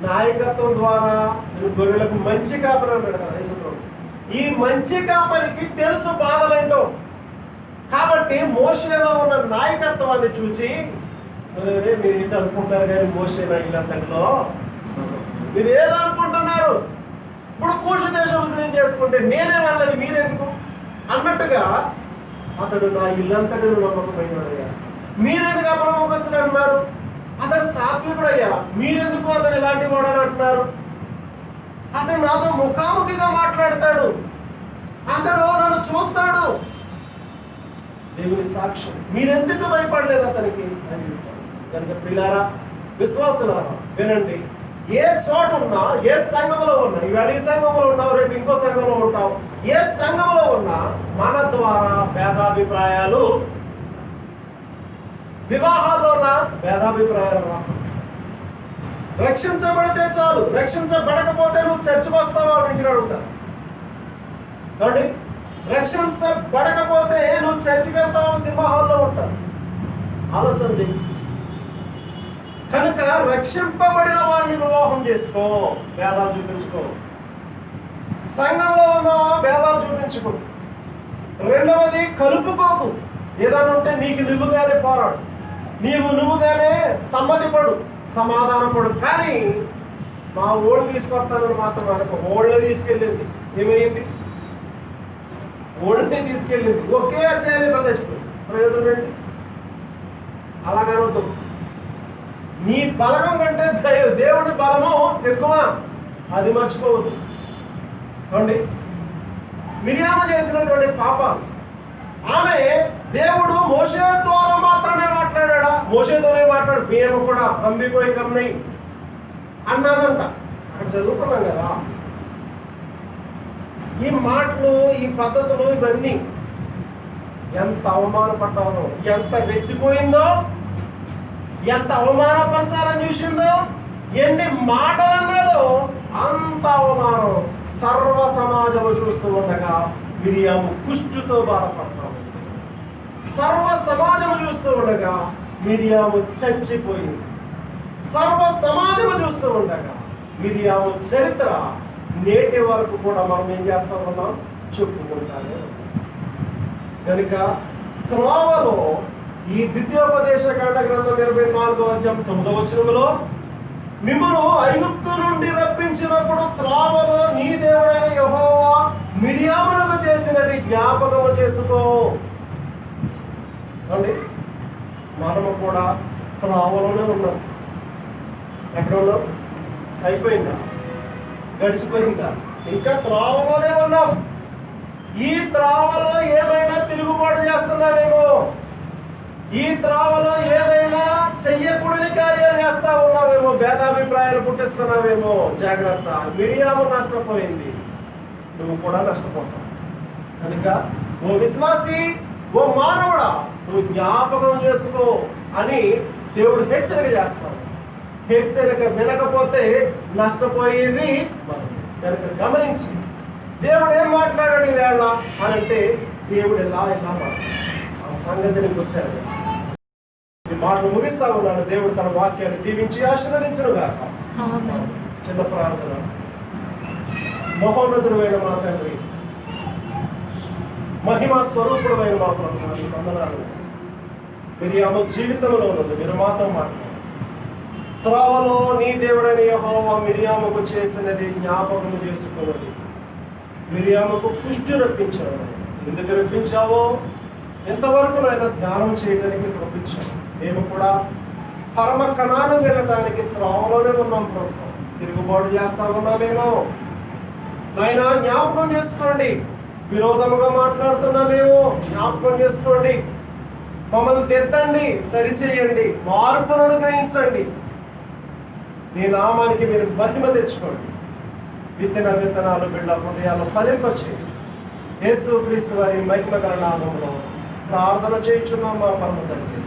నాయకత్వం ద్వారా గొర్రెలకు మంచి కాపరి అన్నాడు కదా దేశంలో. ఈ మంచి కాపరికి తెలుసు బాధలేంటో. కాబట్టి మోషేలో ఉన్న నాయకత్వాన్ని చూచి, మీరు ఏంటి అనుకుంటారు కానీ మోషే ఇల్లంతటిలో మీరు ఏదనుకుంటున్నారు, ఇప్పుడు కూషు దేశం స్నేహం చేసుకుంటే నేనే వెళ్ళలేదు మీరెందుకు అన్నట్టుగా అతడు నా ఇల్లంతటిలో నమ్మకమైనయ్యా. మీరెందుకు అపనమ్మకస్తుడు అంటున్నారు? అతడు సాత్వికుడయ్యా, మీరెందుకు అతను ఇలాంటి వాడని అంటున్నారు? అతడు నాతో ముఖాముఖిగా మాట్లాడతాడు, అతడు నన్ను చూస్తాడు, దేవుని సాక్ష్యం, మీరెందుకు భయపడలేదు అతనికి అని చెప్తాడు. కనుక ప్రియులారా, విశ్వాసులారా వినండి. ఏ చోట ఉన్నా, ఏ సంఘంలో ఉన్నా, ఇవాళ ఈ సంఘంలో ఉన్నావు, రేపు ఇంకో సంఘంలో ఉంటావు, ఏ సంఘంలో ఉన్నా మన ద్వారా భేదాభిప్రాయాలు, వివాహాల్లో ఉన్న భేదాభిప్రాయాలు రక్షించబడితే చాలు, రక్షించబడకపోతే నువ్వు చర్చకు వస్తావా ఇంటికాడ ఉంటావు కాబట్టి రక్షించబడకపోతే నువ్వు చర్చికి వెళ్తావు, సింహాల్లో ఉంటావు. ఆలోచన. కనుక రక్షింపబడిన వారిని వివాహం చేసుకో, భేదాలు చూపించుకో. సంఘంలో ఉన్నావా, భేదాలు చూపించుకో. రెండవది, కలుపుకోకు. ఏదైనా ఉంటే నీకు నువ్వుగానే పోరాడు, నువ్వుగానే సమ్మతిపడు, సమాధానపడు. కానీ మా ఓళ్ళు తీసుకొస్తానని మాత్రం అనుకో. ఓళ్ళని తీసుకెళ్ళింది ఏమైంది? ఓళ్ళని తీసుకెళ్ళింది ఒకే అధ్యాయంతో చచ్చిపోయింది. ప్రయోజనం ఏంటి? అలాగనొద్దు. నీ బలగం కంటే దేవుడి బలము ఎక్కువ, అది మర్చిపోవద్దు. చూడండి, మిరియాము చేసినటువంటి పాపాలు, ఆమె దేవుడు మోషే ద్వారా మాత్రమే మాట్లాడా? మోషేతోనే మాట్లాడు. మేము కూడా పంపిపోయి కమ్నై అన్నదంట. అక్కడ చదువుకున్నాం కదా. ఈ మాటలు, ఈ పద్ధతులు, ఇవన్నీ ఎంత అవమానపడ్డాదో, ఎంత రెచ్చిపోయిందో, ఎంత అవమానపరచాలని చూసిందో ఎన్ని మాటలు అన్నారో అంత అవమానం. సర్వ సమాజము చూస్తూ ఉండగా మిరియాము కుష్ఠుతో బాధపడతా ఉంది. సర్వ సమాజము చూస్తూ ఉండగా మిరియాము చచ్చిపోయింది. సర్వ సమాజము చూస్తూ ఉండగా మిరియాము చరిత్ర నేటి వరకు కూడా మనం ఏం చేస్తా ఉన్నాం, చెప్పుకుంటానే ఉన్నాం. కనుక త్రోవలో ఈ ద్వితీయోపదేశకాండ గ్రంథం 24వ అధ్యాయం 9వ వచనంలో, మిమ్మల్ని ఐగుప్తు నుండి రప్పించినప్పుడు త్రోవలో నీ దేవుడైన యెహోవా మిరియాములకు చేసినది జ్ఞాపకము చేసుకో. అండి, మనము కూడా త్రోవలోనే ఉన్నాం. ఎక్కడ ఉన్నాం? అయిపోయిందా? గడిచిపోయిందా? ఇంకా త్రోవలోనే ఉన్నాం. ఈ త్రోవలో ఏమైనా తిరుగుబాటు చేస్తున్నామేమో, ఈ త్రోవలో ఏదైనా చెయ్యకూడని కార్యాలు చేస్తా ఉన్నామేమో, భేదాభిప్రాయాలు పుట్టిస్తున్నామేమో. జాగ్రత్త, మిరియాము నష్టపోయింది, నువ్వు కూడా నష్టపోతావు. కనుక ఓ విశ్వాసి, ఓ మానవుడా, నువ్వు జ్ఞాపకం చేసుకో అని దేవుడు హెచ్చరిక చేస్తాడు. హెచ్చరిక వినకపోతే నష్టపోయేది మనం. కనుక గమనించి దేవుడు ఏం మాట్లాడాడు ఈవేళ అని అంటే, దేవుడు ఎలా మాట్లాడు, ఆ సంగతిని గుర్తాడు. ఈ మాటలు ముగిస్తా ఉన్నాడు. దేవుడు తన వాక్యాన్ని దీవించి ఆశీర్వదించును గాక. చిన్న ప్రార్థన. మహోన్నతుడైన మా తండ్రి, మహిమా స్వరూపుడైన మా ప్రభువా, వందనాలు. మిరియాము జీవితంలో ఉన్నది మీరు మాతో మాట్లాడు. త్రోవలో నీ దేవుడైన యెహోవా మిరియాముకు చేసినది జ్ఞాపకం చేసుకున్నది. మిరియాముకు కుష్ఠు రప్పించావు. ఎందుకు రప్పించావో ఇంతవరకు నాయన ధ్యానం చేయడానికి రప్పించావు. మేము కూడా పరమ కణాను వెళ్ళడానికి త్రోవలోనే ఉన్నాం ప్రభుత్వం. తిరుగుబాటు చేస్తా ఉన్నామేమో నాయన, జ్ఞాపకం చేసుకోండి. విరోధముగా మాట్లాడుతున్నామేమో జ్ఞాపకం చేసుకోండి. మమ్మల్ని తెత్తండి, సరిచేయండి, మార్పును అనుగ్రహించండి. నీ నామానికి మీరు మహిమ తెచ్చుకోండి. విత్తనాలు బిడ్డ హృదయాలు ఫలింపచేయండి. యేసు క్రీస్తు వారి మహిమ గల నామములో ప్రార్థన చేయుచున్నాం మా పరమ తండ్రి.